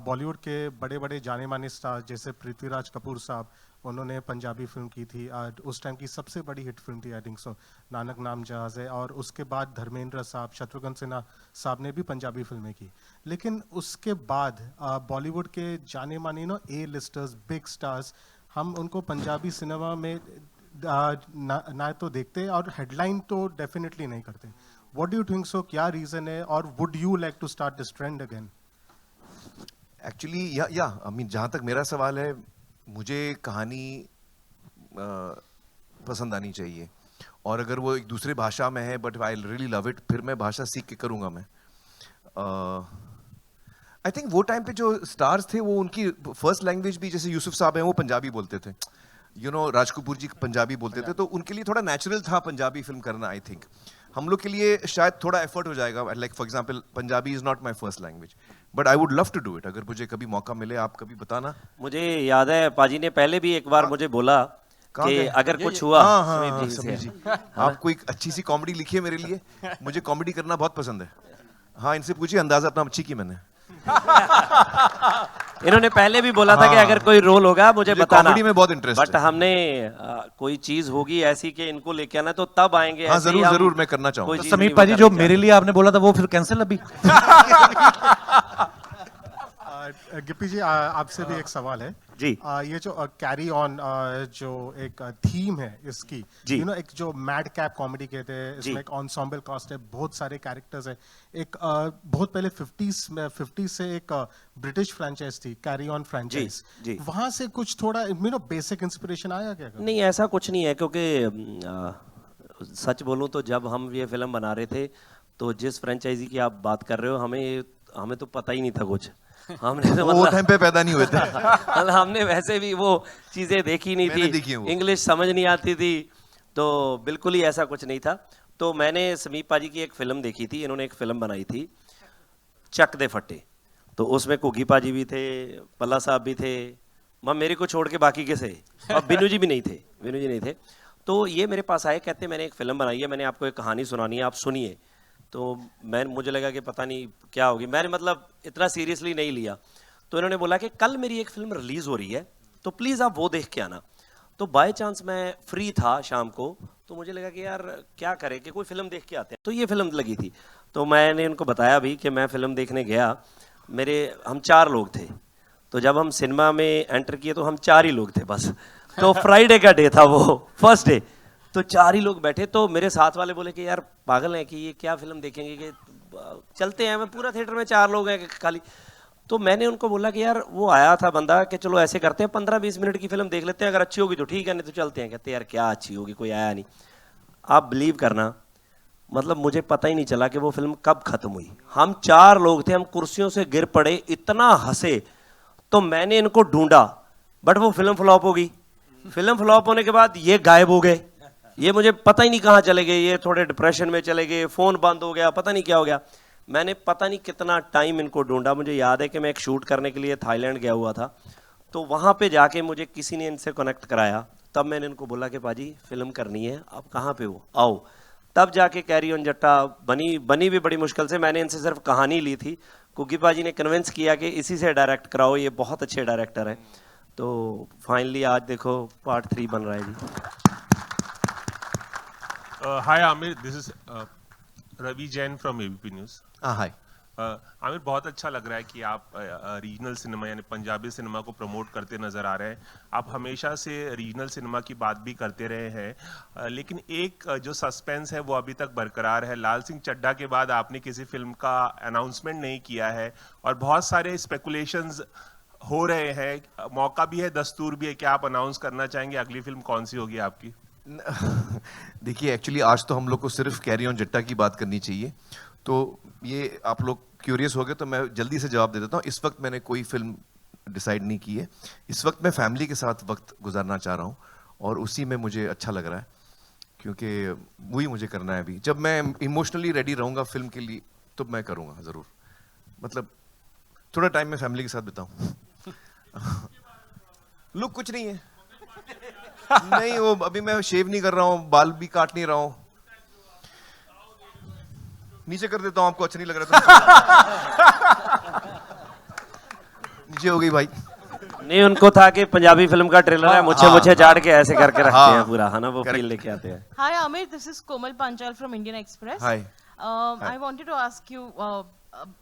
बॉलीवुड के बड़े बड़े जाने माने स्टार जैसे पृथ्वीराज कपूर साहब, उन्होंने पंजाबी फिल्म की थी। उस टाइम की सबसे बड़ी हिट फिल्म थी आई थिंक सो, नानक नाम जहाज है। और उसके बाद धर्मेंद्र साहब, शत्रुघ्न सिन्हा साहब ने भी पंजाबी फिल्में की। लेकिन उसके बाद बॉलीवुड के जाने माने ए लिस्टर्स, बिग स्टार्स, हम उनको पंजाबी सिनेमा में ना तो देखते और हेडलाइन तो डेफिनेटली नहीं करते। What do you think so, क्या रीजन है और would you like to start this trend again? Actually या आई मीन जहाँ तक मेरा सवाल है, मुझे कहानी पसंद आनी चाहिए, और अगर वो एक दूसरी भाषा में है but I really love it, फिर मैं भाषा सीख के करूँगा मैं। आई थिंक वो टाइम पे जो स्टार्स थे वो उनकी फर्स्ट लैंग्वेज भी, जैसे यूसुफ साहब हैं वो पंजाबी बोलते थे, राज कपूर जी पंजाबी बोलते थे, तो उनके लिए थोड़ा नेचुरल था पंजाबी फिल्म करना। आई थिंक हम लोग के लिए शायद थोड़ा एफर्ट हो जाएगा, like for example Punjabi is not my first language, but I would love to do it. अगर मुझे कभी मौका मिले, आप कभी बताना। मुझे याद है पाजी ने पहले भी एक बार मुझे बोला कि अगर कुछ हुआ। हाँ, समीर जी, आपको एक अच्छी सी कॉमेडी लिखी है मेरे लिए, मुझे कॉमेडी करना बहुत पसंद है। हाँ, इनसे पूछिए, अंदाजा अपना अच्छी की मैंने। इन्होंने पहले भी बोला था कि अगर कोई रोल होगा मुझे बताना। कॉमेडी में बहुत इंटरेस्ट बट हमने कोई चीज होगी ऐसी कि इनको लेके आना, तो तब आएंगे। हाँ, जरूर मैं करना चाहूंगा। तो समीर पाजी, जो मेरे लिए आपने बोला था वो फिर कैंसिल अभी? गिप्पी जी, आपसे भी एक सवाल है जी। ये जो कैरी ऑन जो एक थीम है इसकी, एक जो मैड कैप कॉमेडी कहते हैं, इसमें एक एंसेंबल कास्ट है, बहुत सारे कैरेक्टर्स है। एक बहुत पहले 50 से एक ब्रिटिश फ्रेंचाइज थी, कैरी ऑन फ्रेंचाइज, वहां से कुछ थोड़ा बेसिक इंस्पिरेशन आया क्या? नहीं, ऐसा कुछ नहीं है, क्योंकि सच बोलूं तो जब हम ये फिल्म बना रहे थे तो जिस फ्रेंचाइजी की आप बात कर रहे हो, हमें तो पता ही नहीं था कुछ। हमने तो वो टाइम पे पैदा नहीं हुए थे। हमने वैसे भी वो चीजें देखी नहीं थी, इंग्लिश समझ नहीं आती थी, तो बिल्कुल ही ऐसा कुछ नहीं था। तो मैंने समीप पाजी की एक फिल्म देखी थी, इन्होंने एक फिल्म बनाई थी चक दे फट्टे, तो उसमें कुगी पाजी भी थे, पल्ला साहब भी थे, मेरे को छोड़ के बाकी के से, और बिनू जी भी नहीं थे। तो ये मेरे पास आए, कहते मैंने एक फिल्म बनाई है, मैंने आपको एक कहानी सुनानी है, आप सुनिए। तो मुझे लगा कि पता नहीं क्या होगी, मैंने मतलब इतना सीरियसली नहीं लिया। तो इन्होंने बोला कि कल मेरी एक फिल्म रिलीज हो रही है, तो प्लीज़ आप वो देख के आना। तो बाय चांस मैं फ्री था शाम को, तो मुझे लगा कि यार क्या करें कि कोई फिल्म देख के आते हैं। तो ये फिल्म लगी थी, तो मैंने उनको बताया भी कि मैं फिल्म देखने गया, हम 4 लोग थे। तो जब हम सिनेमा में एंटर किए तो हम 4 ही लोग थे बस। तो फ्राइडे का डे था वो, फर्स्ट डे, तो 4 ही लोग बैठे। तो मेरे साथ वाले बोले कि यार पागल हैं कि ये क्या फिल्म देखेंगे, कि चलते हैं। मैं पूरा थिएटर में 4 लोग हैं खाली। तो मैंने उनको बोला कि यार वो आया था बंदा, कि चलो ऐसे करते हैं 15-20 मिनट की फिल्म देख लेते हैं, अगर अच्छी होगी तो ठीक है, नहीं तो चलते हैं। कहते यार क्या अच्छी होगी, कोई आया नहीं। आप बिलीव करना, मतलब मुझे पता ही नहीं चला कि वो फिल्म कब खत्म हुई। हम 4 लोग थे, हम कुर्सियों से गिर पड़े, इतना हंसे। तो मैंने इनको ढूंढा, बट वो फिल्म फ्लॉप हो गई। फिल्म फ्लॉप होने के बाद ये गायब हो गए, ये मुझे पता ही नहीं कहाँ चले गए, ये थोड़े डिप्रेशन में चले गए, फ़ोन बंद हो गया, पता नहीं क्या हो गया। मैंने पता नहीं कितना टाइम इनको ढूंढा। मुझे याद है कि मैं एक शूट करने के लिए थाईलैंड गया हुआ था, तो वहाँ पे जाके मुझे किसी ने इनसे कनेक्ट कराया। तब मैंने इनको बोला कि पाजी फिल्म करनी है, आप कहाँ पे हो, आओ। तब जाके कैरी ऑन जट्टा बनी भी बड़ी मुश्किल से। मैंने इनसे सिर्फ कहानी ली थी, कुकी पाजी ने कन्विंस किया कि इसी से डायरेक्ट कराओ, ये बहुत अच्छे डायरेक्टर हैं। तो फाइनली आज देखो पार्ट 3 बन रहा है जी। Hi Amir, this is Ravi Jain from ABP News. Hi. Aamir, बहुत अच्छा लग रहा है कि आप रीजनल सिनेमा यानी पंजाबी सिनेमा को प्रमोट करते नज़र आ रहे हैं। आप हमेशा से रीजनल सिनेमा की बात भी करते रहे हैं, लेकिन एक जो सस्पेंस है वो अभी तक बरकरार है। लाल सिंह चड्ढा के बाद आपने किसी फिल्म का अनाउंसमेंट नहीं किया है, और बहुत सारे स्पेकुलेशंस हो रहे हैं, मौका भी है, दस्तूर भी है। क्या आप अनाउंस करना चाहेंगे अगली फिल्म कौन सी होगी आपकी? देखिए, एक्चुअली आज तो हम लोग को सिर्फ कैरी ऑन जट्टा की बात करनी चाहिए, तो ये आप लोग क्यूरियस हो गए तो मैं जल्दी से जवाब दे देता हूँ। इस वक्त मैंने कोई फिल्म डिसाइड नहीं की है। इस वक्त मैं फैमिली के साथ वक्त गुजारना चाह रहा हूँ, और उसी में मुझे अच्छा लग रहा है, क्योंकि वही मुझे करना है अभी। जब मैं इमोशनली रेडी रहूँगा फिल्म के लिए तो मैं करूँगा ज़रूर। मतलब थोड़ा टाइम मैं फैमिली के साथ बिताऊँ। लुक कुछ नहीं है। नहीं, वो अभी मैं शेव नहीं कर रहा हूँ, बाल भी काट नहीं रहा हूँ। नीचे कर देता हूँ, आपको अच्छा नहीं लग रहा तो नीचे हो गई भाई। नहीं, उनको था कि पंजाबी फिल्म का ट्रेलर है, मुझे झाड़ के ऐसे करके रखते हैं पूरा, है ना, वो फील लेके आते हैं। Hi Amit, this is Komal Panchal from Indian Express. Hi. I wanted to ask you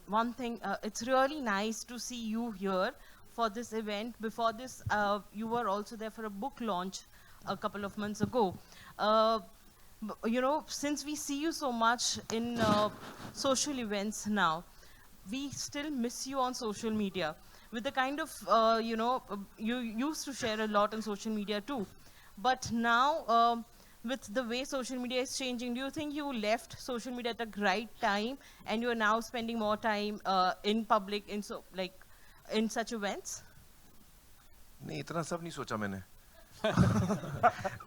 one thing. It's really nice to see you here for this event. Before this, you were also there for a book launch a couple of months ago. You know, since we see you so much in social events now, we still miss you on social media. With the kind of, you know, you used to share a lot on social media too. But now, with the way social media is changing, do you think you left social media at the right time and you are now spending more time in public, in such events? नहीं, इतना सब नहीं सोचा मैंने।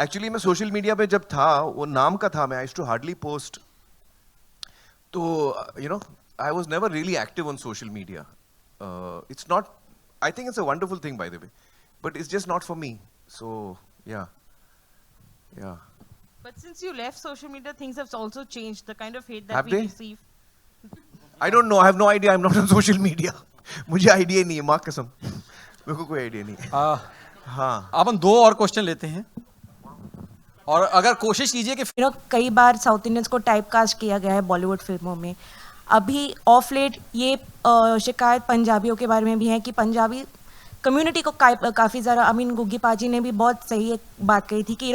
Actually मैं social media पे जब था, वो नाम का था, मैं I used to hardly post, तो you know I was never really active on social media. It's not, I think it's a wonderful thing, by the way, but it's just not for me. So yeah. But since you left social media, things have also changed. The kind of hate that Have we they? receive. I don't know, I have no idea, I'm not on social media. मुझे idea नहीं है, माँ कसम, मेरे को कोई idea नहीं है। हाँ, अब हम 2 और क्वेश्चन लेते हैं, और अगर कोशिश कीजिए कि You know, कई बार साउथ इंडियंस को टाइपकास्ट किया गया है बॉलीवुड फिल्मों में। अभी ऑफ लेट ये शिकायत पंजाबियों के बारे में भी है कि पंजाबी कम्युनिटी को काफ़ी ज़्यादा, आई मीन गुग्गी पाजी ने भी बहुत सही एक बात कही थी कि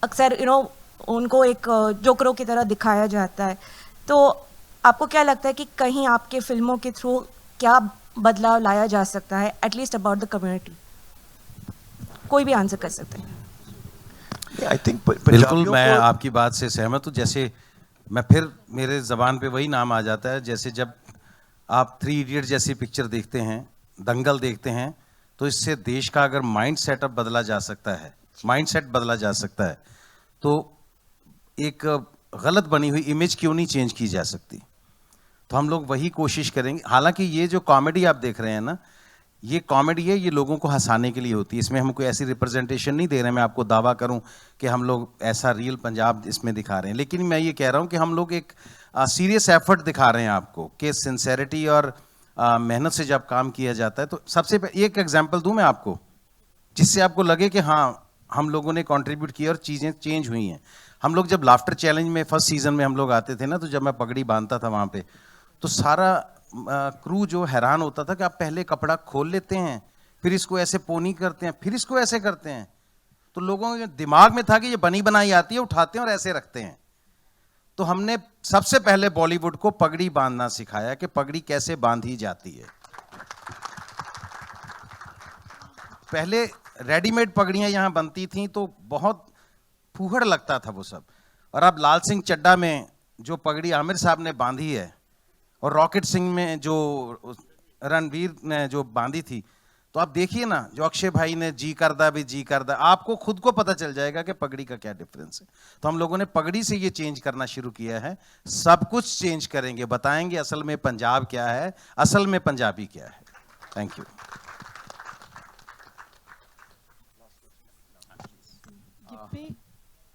अक्सर उनको एक जोकरों की तरह दिखाया जाता है। तो आपको क्या लगता है कि कहीं आपके फिल्मों के थ्रू क्या बदलाव लाया जा सकता है, एटलीस्ट अबाउट द कम्युनिटी? कोई भी आंसर कर सकते हैं। आई थिंक बिल्कुल मैं आपकी बात से सहमत हूँ। जैसे मैं फिर मेरे ज़बान पे वही नाम आ जाता है, जैसे जब आप 3 इडियट जैसी पिक्चर देखते हैं, दंगल देखते हैं, तो इससे देश का अगर माइंड सेटअप बदला जा सकता है, माइंड सेट बदला जा सकता है, तो एक गलत बनी हुई इमेज क्यों नहीं चेंज की जा सकती? तो हम लोग वही कोशिश करेंगे। हालांकि ये जो कॉमेडी आप देख रहे हैं ना, ये कॉमेडी है, ये लोगों को हंसाने के लिए होती है। इसमें हम कोई ऐसी रिप्रेजेंटेशन नहीं दे रहे हैं, मैं आपको दावा करूं कि हम लोग ऐसा रियल पंजाब इसमें दिखा रहे हैं। लेकिन मैं ये कह रहा हूं कि हम लोग एक सीरियस एफर्ट दिखा रहे हैं आपको, कि सिंसेरिटी और मेहनत से जब काम किया जाता है, तो सबसे एक एग्जाम्पल दूं मैं आपको, जिससे आपको लगे कि हाँ हम लोगों ने कॉन्ट्रीब्यूट किया और चीज़ें चेंज हुई हैं। हम लोग जब लाफ्टर चैलेंज में फर्स्ट सीजन में हम लोग आते थे ना, तो जब मैं पगड़ी बांधता था वहाँ पे, तो सारा क्रू जो हैरान होता था कि आप पहले कपड़ा खोल लेते हैं, फिर इसको ऐसे पोनी करते हैं, फिर इसको ऐसे करते हैं। तो लोगों के दिमाग में था कि ये बनी बनाई आती है, उठाते हैं और ऐसे रखते हैं। तो हमने सबसे पहले बॉलीवुड को पगड़ी बांधना सिखाया कि पगड़ी कैसे बांधी जाती है। पहले रेडीमेड पगड़ियां यहाँ बनती थीं तो बहुत फूहड़ लगता था वो सब, और अब लाल सिंह चड्ढा में जो पगड़ी आमिर साहब ने बांधी है और रॉकेट सिंह में जो रणवीर ने जो बांधी थी, तो आप देखिए ना, जो अक्षय भाई ने जी करदा भी जी करदा, आपको खुद को पता चल जाएगा कि पगड़ी का क्या डिफरेंस है। तो हम लोगों ने पगड़ी से ये चेंज करना शुरू किया है। सब कुछ चेंज करेंगे, बताएंगे असल में पंजाब क्या है, असल में पंजाबी क्या है। Thank you.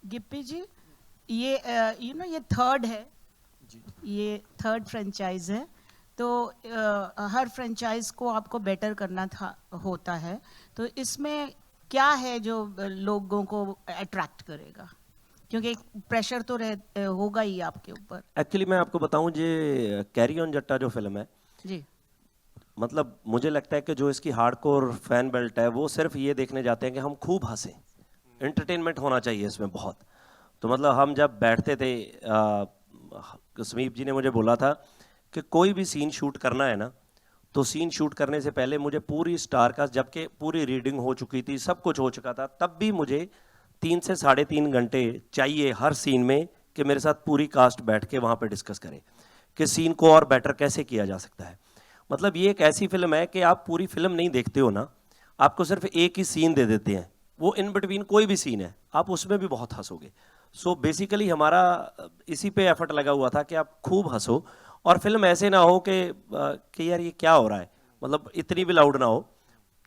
गिप्पी जी, ये ये थर्ड है, ये थर्ड फ्रेंचाइज है, तो हर फ्रेंचाइज को आपको बेटर करना होता है, तो इसमें क्या है जो लोगों को अट्रैक्ट करेगा? क्योंकि प्रेशर तो होगा ही आपके ऊपर। एक्चुअली मैं आपको बताऊं, ये कैरी ऑन जट्टा जो फिल्म है जी, मतलब मुझे लगता है कि जो इसकी हार्डकोर फैन बेल्ट है वो सिर्फ ये देखने जाते हैं कि हम खूब हंसें, एंटरटेनमेंट होना चाहिए इसमें बहुत। तो मतलब हम जब बैठते थे, समीप जी ने मुझे बोला था कि कोई भी सीन शूट करना है ना, तो सीन शूट करने से पहले मुझे पूरी स्टार कास्ट, जबकि पूरी रीडिंग हो चुकी थी, सब कुछ हो चुका था, तब भी मुझे 3 से 3.5 घंटे चाहिए हर सीन में कि मेरे साथ पूरी कास्ट बैठ के वहाँ पे डिस्कस करे कि सीन को और बेटर कैसे किया जा सकता है। मतलब ये एक ऐसी फिल्म है कि आप पूरी फिल्म नहीं देखते हो ना, आपको सिर्फ एक ही सीन दे देते हैं, वो इन बिटवीन कोई भी सीन है, आप उसमें भी बहुत हंसोगे। सो बेसिकली हमारा इसी पे एफर्ट लगा हुआ था कि आप खूब हंसो, और फिल्म ऐसे ना हो कि यार ये क्या हो रहा है, मतलब इतनी भी लाउड ना हो।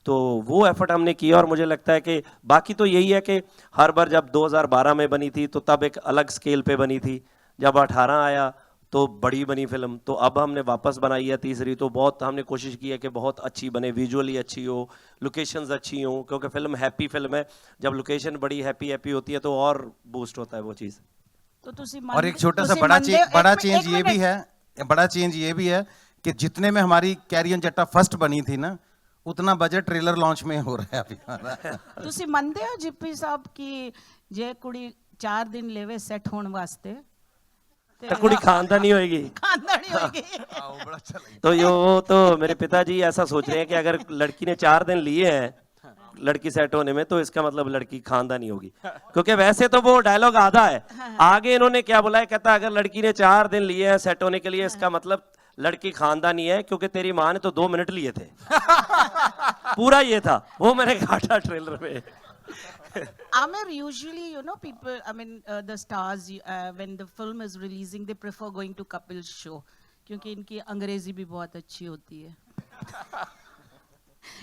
तो वो एफर्ट हमने किया और मुझे लगता है कि बाकी तो यही है कि हर बार जब 2012 में बनी थी तो तब एक अलग स्केल पे बनी थी, जब 18 आया तो बड़ी बनी फिल्म, तो अब हमने वापस बनाई है तीसरी, तो बहुत हमने कोशिश की है कि बहुत अच्छी बने, विजुअली अच्छी हो, लोकेशंस अच्छी हो, क्योंकि फिल्म हैप्पी फिल्म है, जब लोकेशन बड़ी हैप्पी हैप्पी होती है तो और बूस्ट होता है वो चीज़। तो और एक छोटा सा बड़ा चेंज ये भी है, बड़ा चेंज ये भी है कि जितने में हमारी कैरी ऑन जट्टा फर्स्ट बनी थी ना, उतना बजट ट्रेलर लॉन्च में हो रहा है अभी हमारा। ਤੁਸੀਂ ਮੰਨਦੇ ਹੋ ਜਿੱਪੀ ਸਾਹਿਬ ਕਿ ਜੇ ਕੁੜੀ 4 ਦਿਨ ਲੈਵੇ ਸੈੱਟ ਹੋਣ ਵਾਸਤੇ तो कुड़ी खानदानी होएगी। खानदानी होएगी। तो यो तो मेरे पिताजी ऐसा सोच रहे हैं कि अगर लड़की ने 4 दिन लिए हैं लड़की सेट होने में तो इसका मतलब लड़की खानदानी होगी, क्योंकि वैसे तो वो डायलॉग आधा है, आगे इन्होंने क्या बोला है, कहता अगर लड़की ने 4 दिन लिए हैं सेट होने के लिए इसका मतलब लड़की खानदानी है, क्योंकि तेरी माँ ने तो 2 मिनट लिए थे। पूरा ये था, वो मैंने काटा ट्रेलर में। Amir, usually, you know, people, I mean, the stars, when the film is releasing, they prefer going to Kapil's show, क्योंकि इनकी अंग्रेजी भी बहुत अच्छी होती है।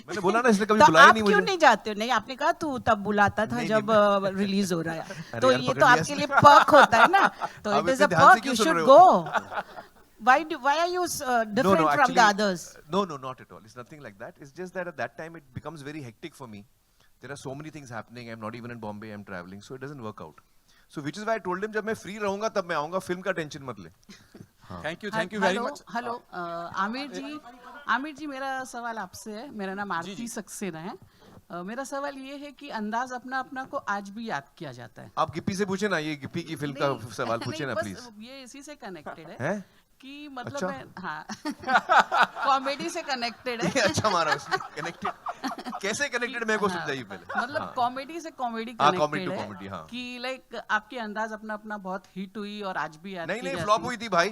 मैंने बोला ना इसने कभी बुलाया नहीं मुझे। आप क्यों नहीं जाते हो? नहीं, आपने कहा तू तब बुलाता था जब रिलीज हो रहा है, तो ये तो आपके लिए पर्क होता है ना, तो it is a perk, you should go. Why are you different from the others? No, not at all. It's nothing like that. It's just that at that time it becomes very hectic for me. There are so many things happening. I'm not even in Bombay. I'm traveling, so it doesn't work out. So which is why I told him जब मैं free रहूँगा तब मैं आऊँगा, film का tension मत ले। Thank you very much. Hello Aamir ji मेरा सवाल आपसे है, मेरा नाम आरती सक्सेना है। मेरा सवाल ये है कि अंदाज अपना अपना को आज भी याद किया जाता है। आप गिप्पी से पूछे ना, ये गिप्पी की फिल्म का सवाल पूछे ना प्लीज। ये इसी से कनेक्टेड है कि मतलब अच्छा? मैं हाँ कॉमेडी से कनेक्टेड है। अच्छा मारा उसने, कनेक्टेड कैसे कनेक्टेड मेरे को समझाइए पहले। मतलब कॉमेडी से कॉमेडी कनेक्टेड है कि लाइक आपकी अंदाज अपना अपना बहुत हिट हुई और आज भी याद नहीं फ्लॉप हुई थी भाई।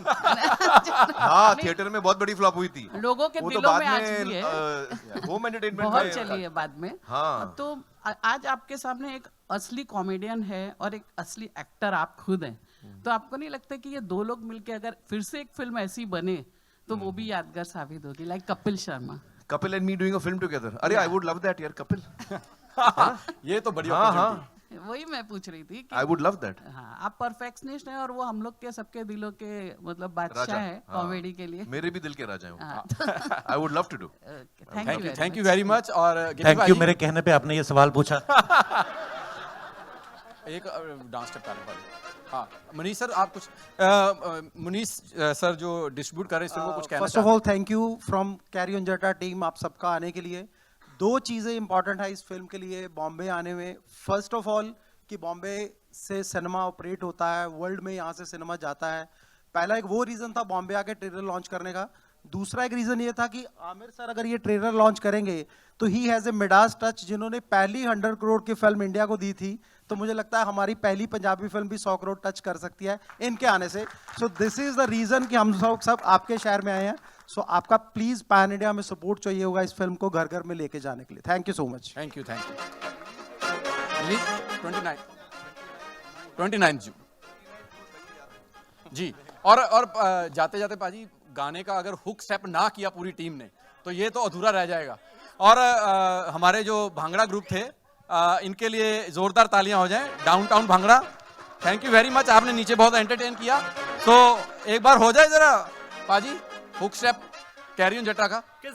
हाँ थिएटर में बहुत बड़ी फ्लॉप हुई थी, लोगों के दिलों में आज भी है, होम एंटरटेनमेंट बहुत चली है बाद में। हाँ तो आज आपके सामने एक असली कॉमेडियन है और एक असली एक्टर आप खुद हैं, तो आपको नहीं लगता कि ये दो लोग मिलके अगर फिर से एक फिल्म ऐसी बने तो वो भी यादगार साबित होगी, like Kapil Sharma. Kapil and me doing a film together. अरे आई वुड लव दैट यार कपिल। ये तो बढ़िया। हाँ वही मैं पूछ रही थी कि आई वुड लव दैट। हाँ आप परफेक्शनिस्ट हैं और वो हम लोग के सबके दिलों के मतलब बादशाह है कॉमेडी के लिए। मेरे भी दिल के राजा हैं। I would love to do. Thank you very much. और थैंक यू मेरे कहने पे आपने ये सवाल पूछा। एक डांस स्टेप करने वाले। हाँ मनीष सर आप कुछ मनीष सर जो डिस्ट्रीब्यूट कर रहे हैं इस फिल्म को कुछ कहना first of all thank you from carry On जट्टा टीम, आप सबका आने के लिए। 2 चीज़ें इंपॉर्टेंट है इस फिल्म के लिए बॉम्बे आने में। फर्स्ट ऑफ ऑल कि बॉम्बे से सिनेमा ऑपरेट होता है, वर्ल्ड में यहाँ से सिनेमा जाता है। पहला एक वो रीज़न था बॉम्बे आके ट्रेलर लॉन्च करने का। दूसरा एक रीज़न ये था कि आमिर सर अगर ये ट्रेलर लॉन्च करेंगे तो he has a Midas touch, जिन्होंने पहली 100 करोड़ की फिल्म इंडिया को दी थी, तो मुझे लगता है हमारी पहली पंजाबी फिल्म भी 100 करोड़ टच कर सकती है इनके आने से। So this is the reason कि हम सब आपके शहर में आए हैं। सो आपका प्लीज़ पैन इंडिया में सपोर्ट चाहिए होगा इस फिल्म को घर घर में लेके जाने के लिए। Thank you so much. Thank you 29 जून जी। और जाते जाते पाजी गाने का अगर हुक स्टेप ना किया पूरी टीम ने तो ये तो अधूरा रह जाएगा। और हमारे जो भांगड़ा ग्रुप थे इनके लिए जोरदार तालियां हो जाएं। Downtown bhangra, thank you very much, आपने नीचे बहुत एंटरटेन किया। तो एक बार हो जाए जरा पाजी हुक स्टेप कैरी ऑन जट्टा का।